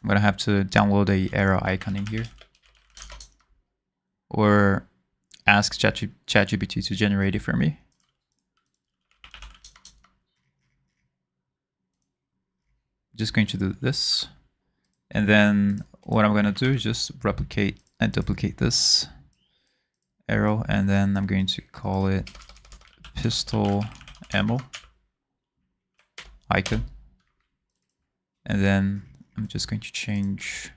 A: I'm gonna have to download a arrow icon in here, or ask ChatGPT to generate it for me. Just going to do this, and then what I'm gonna do is just replicate and duplicate this arrow, and then I'm going to call it pistol ammo icon, and then I'm just going to change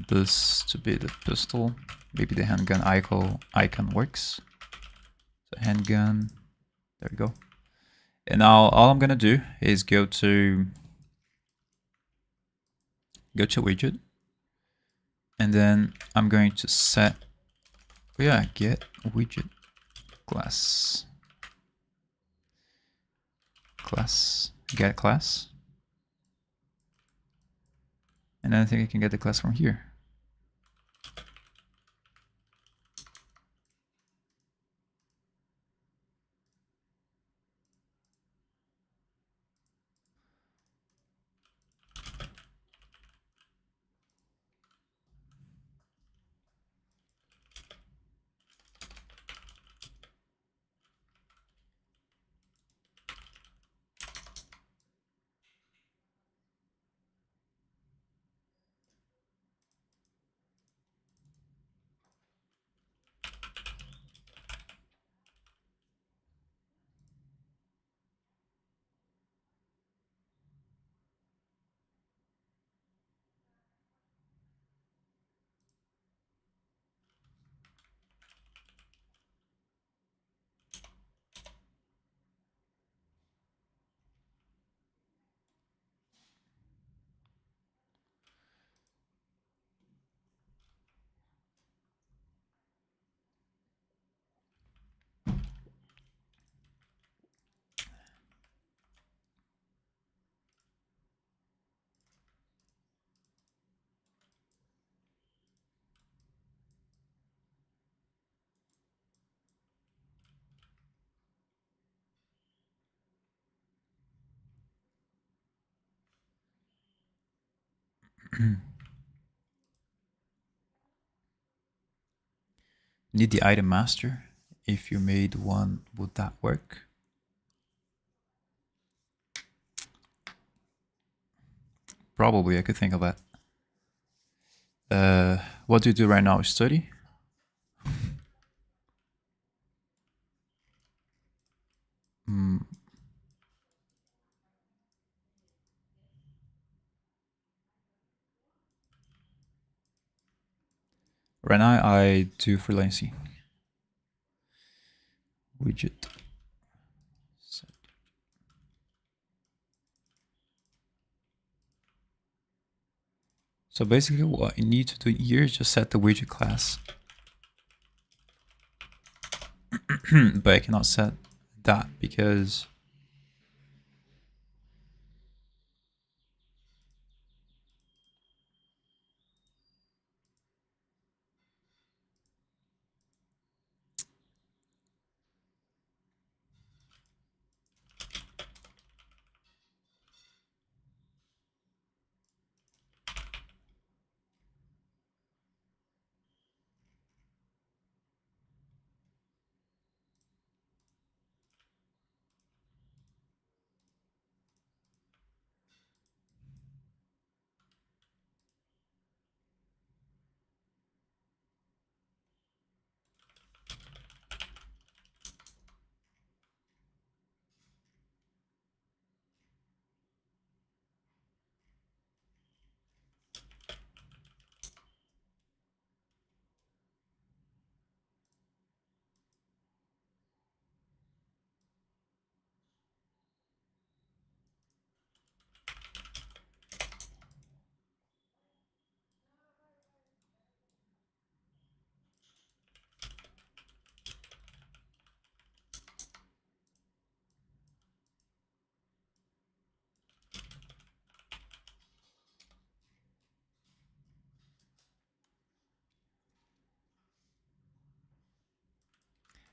A: this to be the pistol. Maybe the handgun icon works. So handgun, there we go. And now all I'm gonna do is go to widget, and then I'm going to set, get widget class, get class, and then I think I can get the class from here. Need the item master. If you made one, would that work? Probably, I could think of that. What do you do right now? Study? Right now I do freelancing. Widget. So basically what you need to do here is just set the widget class. But I cannot set that because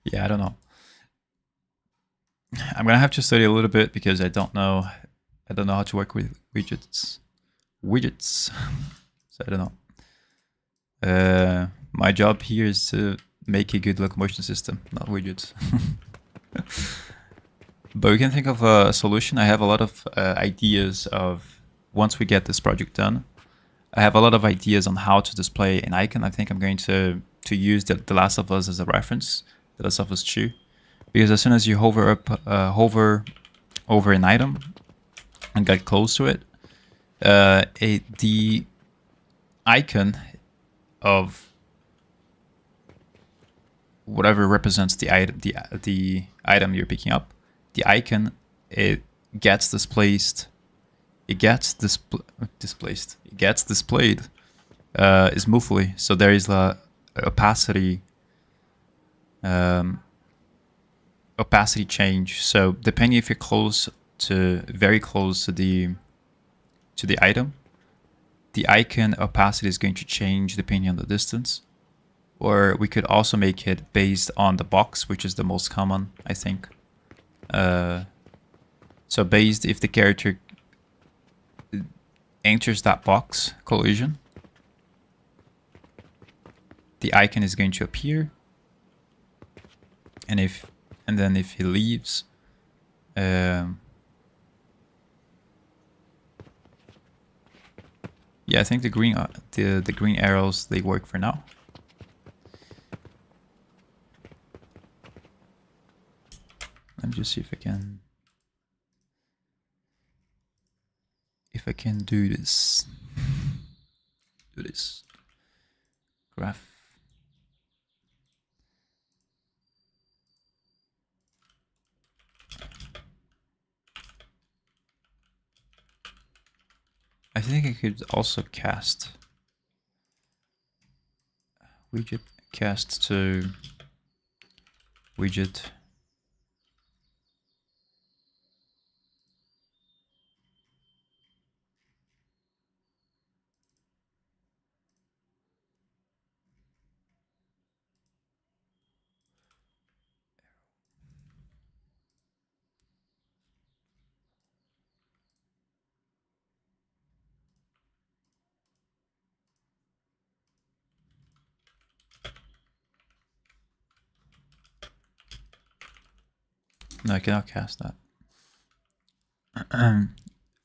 A: yeah, I don't know. I'm gonna have to study a little bit because I don't know how to work with widgets. So I don't know. My job here is to make a good locomotion system, not widgets. But we can think of a solution. I have a lot of ideas of, once we get this project done, I have a lot of ideas on how to display an icon. I think I'm going to use the Last of Us as a reference, The Last of Us 2, because as soon as you hover over an item and get close to it, the icon of whatever represents the item you're picking up, the icon, it gets displaced. It gets displaced. It gets displayed smoothly. So there is a opacity opacity change. So depending if you're very close to the item, the icon opacity is going to change depending on the distance. Or we could also make it based on the box, which is the most common, I think. So based if the character enters that box collision, the icon is going to appear, and then if he leaves, yeah, I think the green arrows, they work for now. Let me just see if I can do this. Graph. I think I could also cast widget cast to widget. No, I cannot cast that.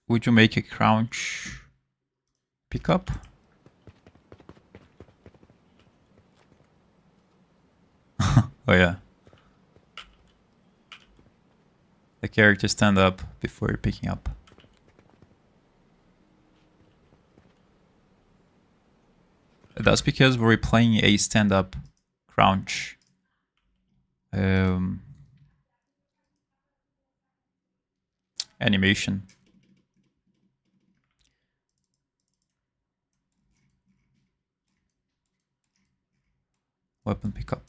A: Would you make a crouch pickup? Oh yeah. The character stand up before you're picking up. That's because we're playing a stand-up crouch animation. weapon pickup.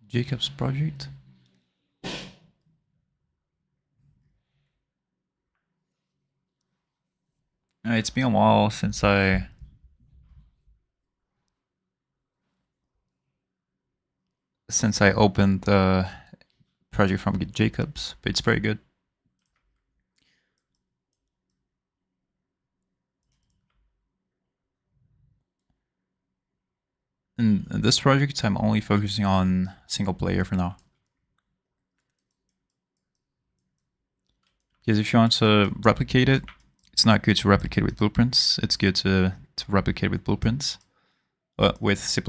A: Jacob's project. It's been a while since I opened the project from Jacobs, but it's very good. In this project, I'm only focusing on single player for now. Because if you want to replicate it, it's not good to replicate with blueprints. It's good to replicate with blueprints, with C++.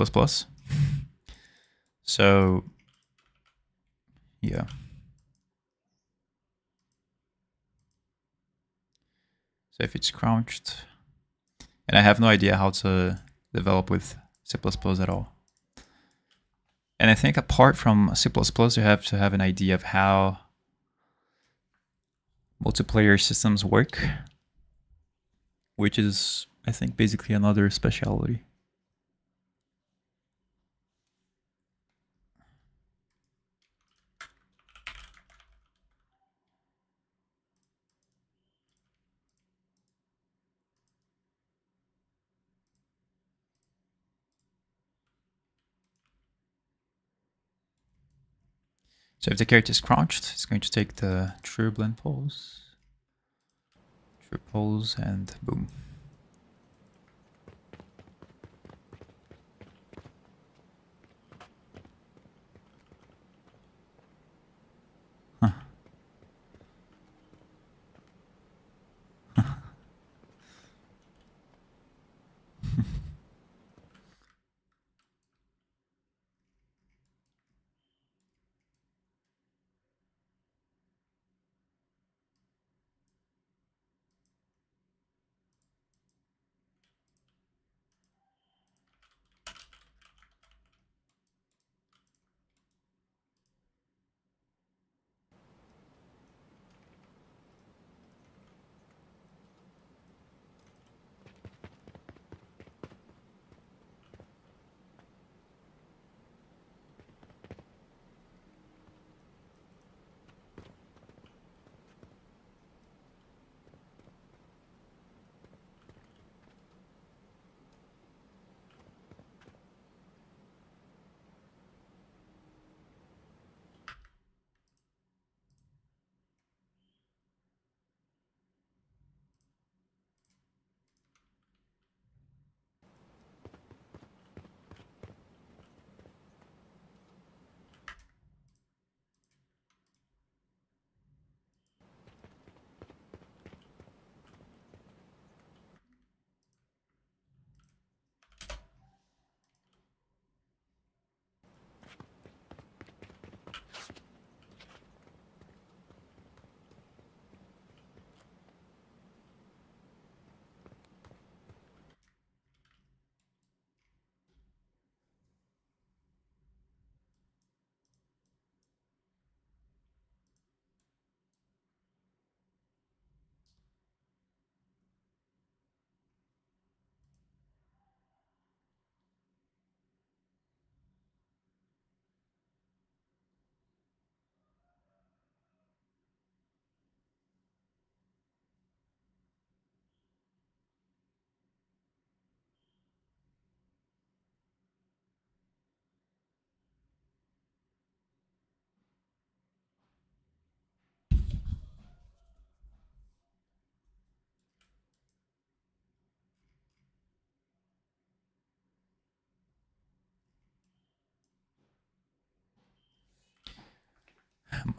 A: So, yeah. So if it's crouched, and I have no idea how to develop with C++ at all. And I think apart from C++, you have to have an idea of how multiplayer systems work, which is, I think, basically another specialty. So if the character is crouched, it's going to take the true blend pose, and boom. Huh.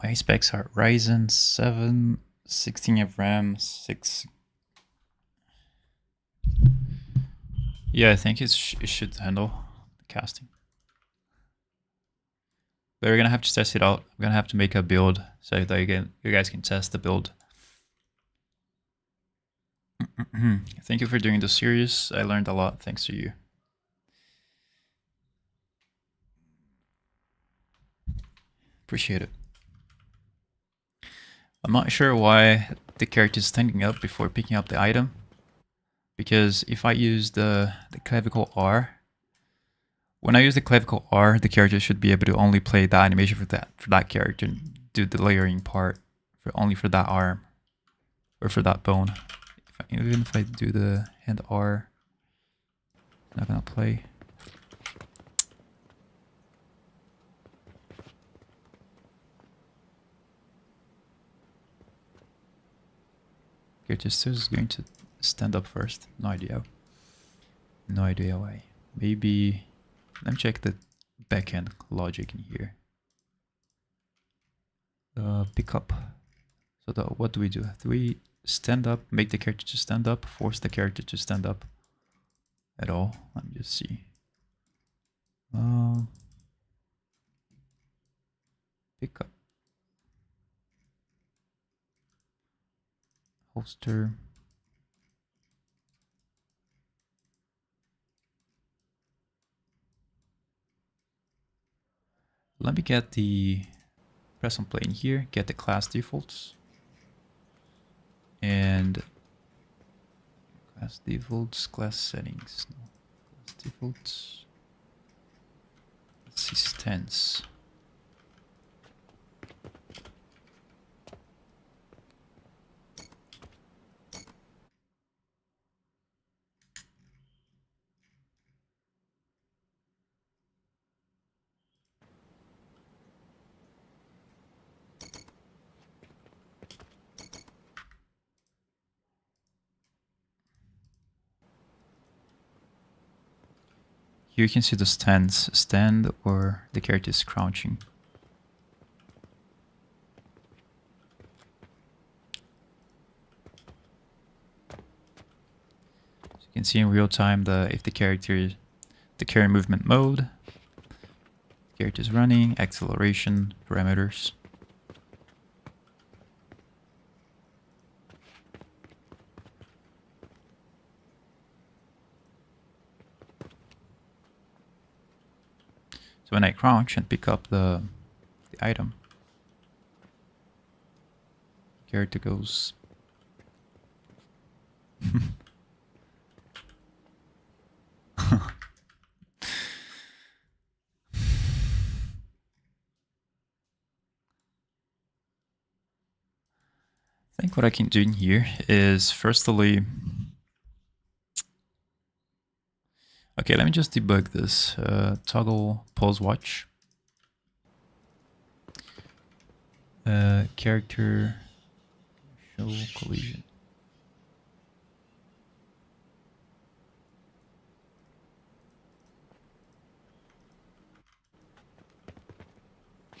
A: my specs are Ryzen 7, 16 of RAM, 6. Yeah, I think it should handle the casting. But we're gonna have to test it out. I'm gonna have to make a build so that you guys can test the build. Thank you for doing the series. I learned a lot thanks to you. Appreciate it. I'm not sure why the character is standing up before picking up the item. Because if I use the clavicle R, when I use the clavicle R, the character should be able to only play that animation for that character and do the layering part only for that arm or for that bone. Even if I do the hand R, it's not gonna play. Character still is going to stand up first. No idea. No idea why. Maybe let me check the backend logic in here. Pickup. So what do? Do we stand up, make the character to stand up, force the character to stand up at all? Let me just see. Pickup. Holster. Let me get the press on play in here, get the class defaults. And class defaults, class settings. No. Class defaults. Let's see, stance. Here you can see the stance, stand or the character is crouching. So you can see in real time if the carry movement mode, character is running, acceleration, parameters. So when I crouch and pick up the item, character goes. I think what I can do in here is firstly, okay, let me just debug this. Toggle pause watch. Character show collision.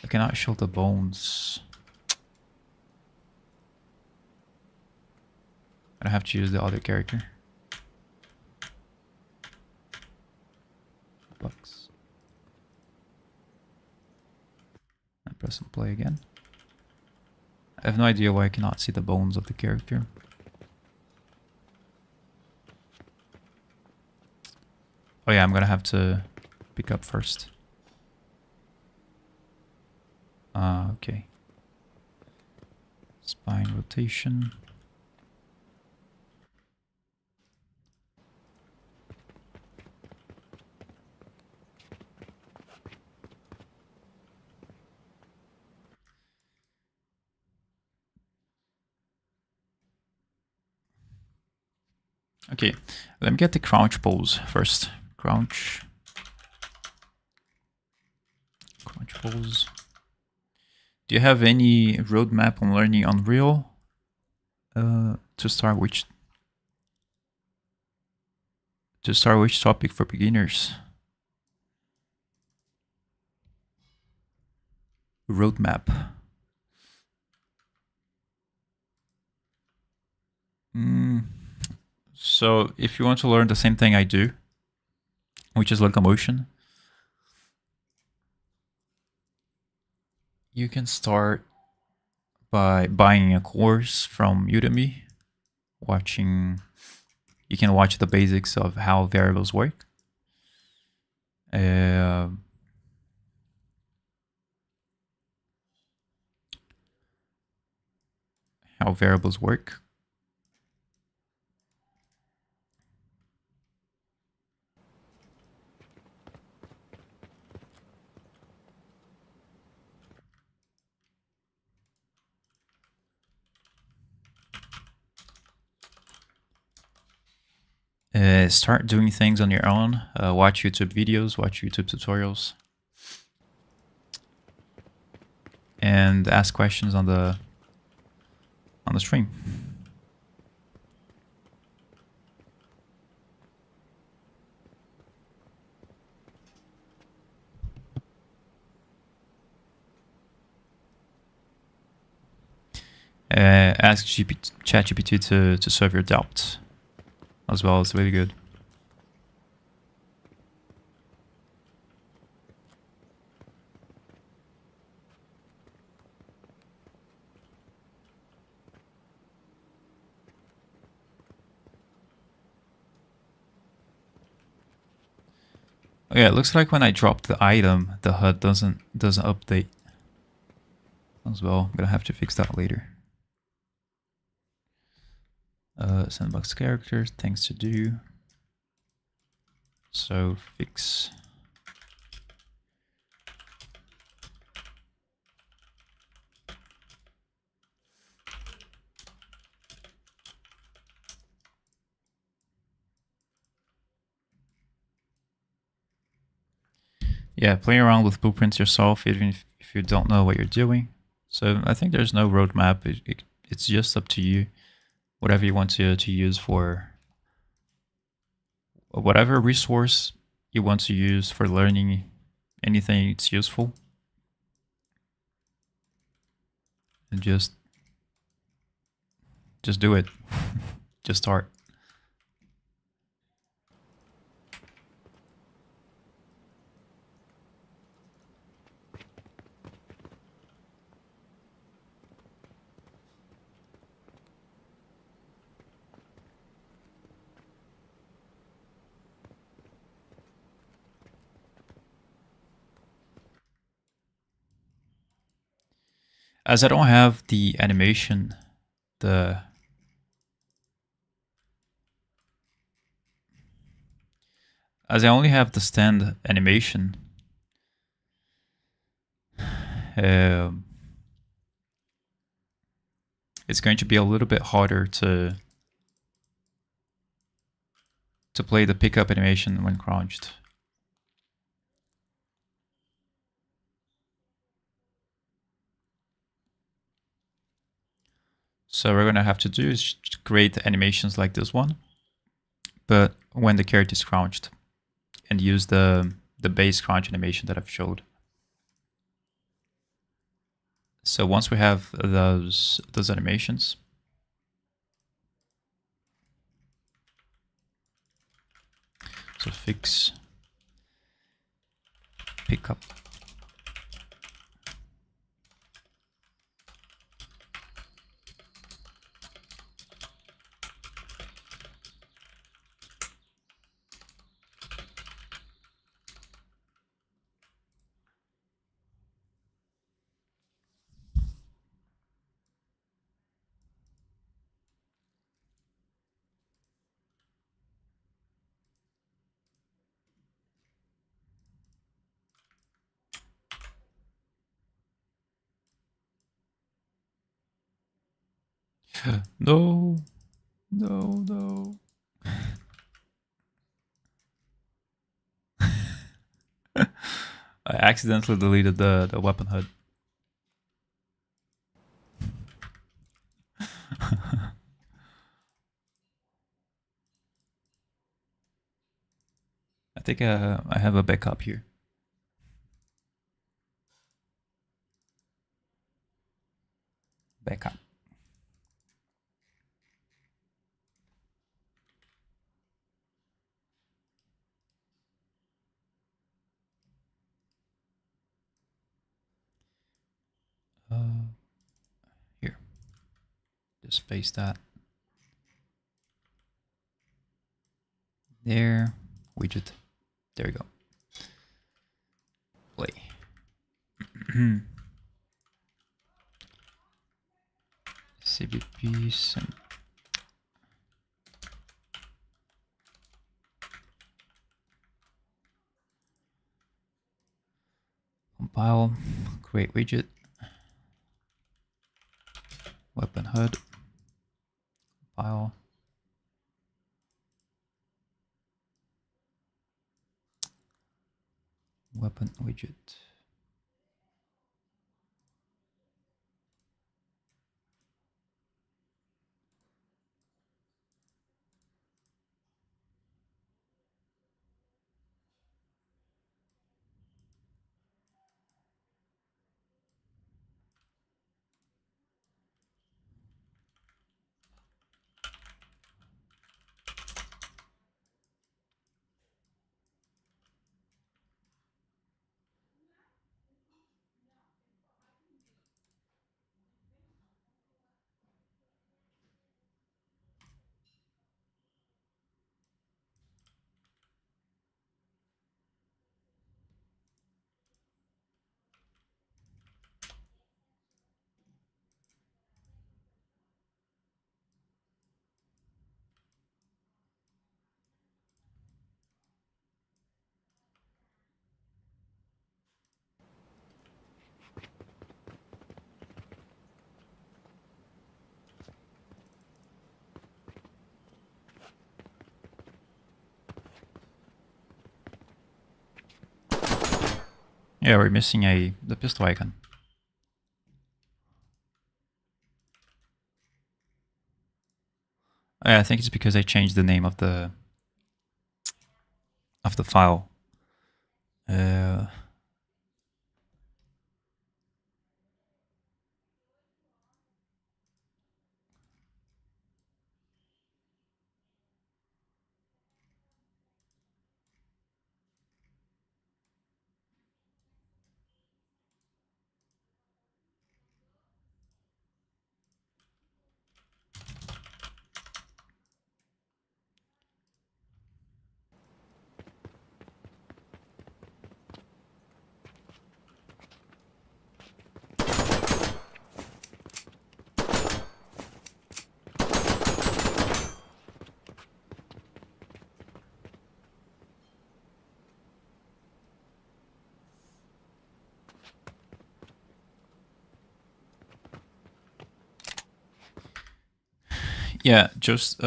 A: I cannot show the bones. I have to use the other character. Box. And press and play again. I have no idea why I cannot see the bones of the character. Oh yeah, I'm gonna have to pick up first. Okay. Spine rotation. Okay, let me get the crouch pose first. Crouch pose. Do you have any roadmap on learning Unreal to start which topic for beginners? Roadmap So if you want to learn the same thing I do, which is locomotion, you can start by buying a course from Udemy, you can watch the basics of how variables work. How variables work. Start doing things on your own. Watch YouTube videos, watch YouTube tutorials, and ask questions on the stream. Ask ChatGPT to solve your doubts as well. It's really good. Okay, it looks like when I drop the item, the HUD doesn't update as well. I'm gonna have to fix that later. Sandbox characters, things to do. So fix. Yeah, play around with blueprints yourself, even if you don't know what you're doing. So I think there's no roadmap. It's just up to you. Whatever you want to use for whatever resource you want to use for learning anything it's useful. And just do it. Just start. As I don't have the animation, as I only have the stand animation, it's going to be a little bit harder to play the pickup animation when crouched. So what we're going to have to do is create animations like this one, but when the character is crouched, and use the base crouch animation that I've showed. So once we have those animations, so fix pickup. No. I accidentally deleted the weapon HUD. I think I have a backup here. Backup. Just paste that there. Widget. There we go. Play. CBP sim. Compile. Create widget. Weapon HUD. Compile. Weapon widget. Yeah, we're missing the pistol icon. I think it's because I changed the name of the file. Yeah, just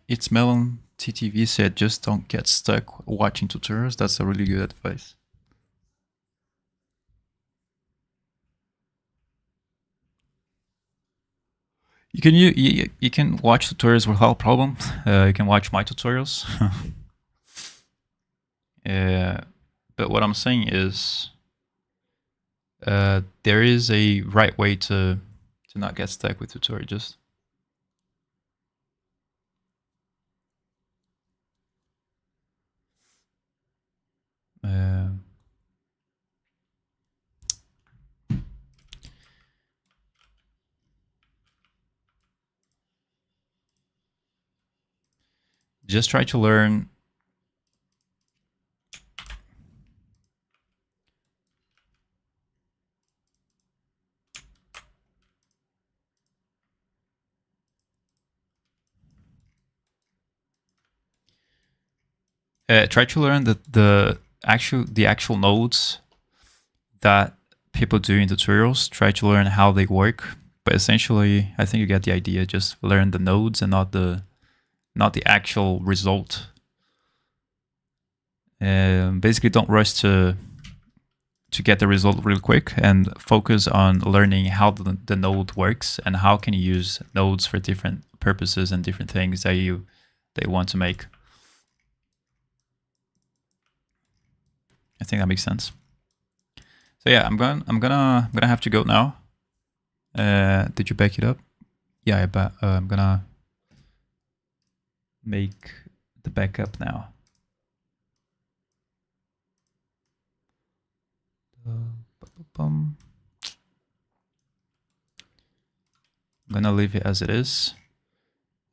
A: it's Melon TTV said just don't get stuck watching tutorials. That's a really good advice. You can watch tutorials without problem. You can watch my tutorials. But what I'm saying is there is a right way to not get stuck with tutorial. Just just try to learn. Try to learn the actual nodes that people do in tutorials. Try to learn how they work. But essentially, I think you get the idea. Just learn the nodes and not the actual result. Basically, don't rush to get the result real quick, and focus on learning how the node works and how can you use nodes for different purposes and different things that you want to make. I think that makes sense. So yeah, I'm gonna have to go now. Did you back it up? Yeah, I'm gonna make the backup now. I'm gonna leave it as it is.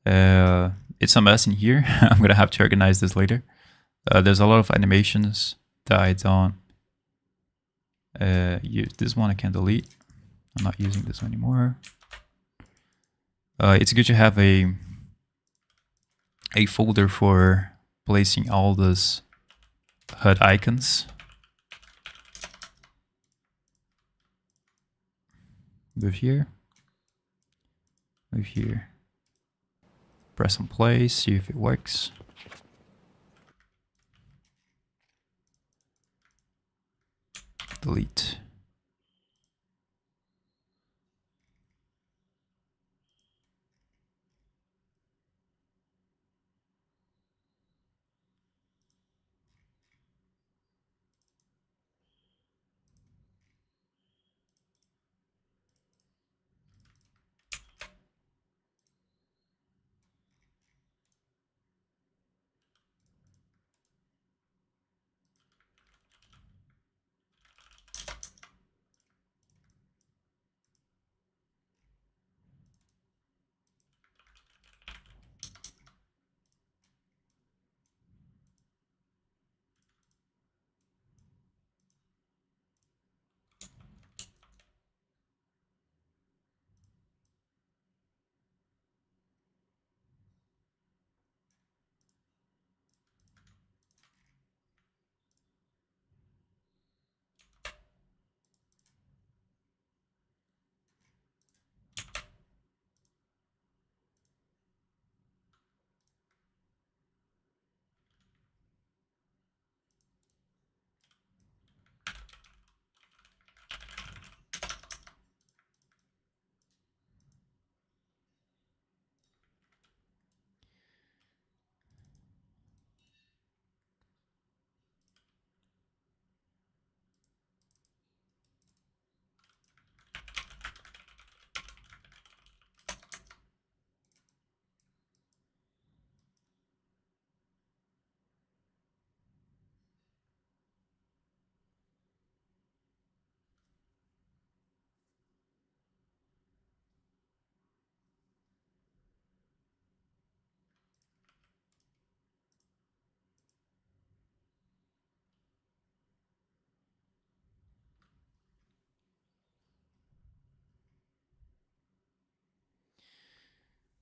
A: It's a mess in here. I'm gonna have to organize this later. There's a lot of animations that I don't use. This one I can delete. I'm not using this one anymore. It's good to have a folder for placing all those HUD icons. Move here. Move here. Press on play, see if it works. Delete.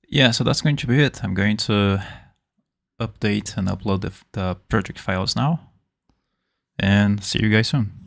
A: Yeah, so that's going to be it. I'm going to update and upload the project files now, and see you guys soon.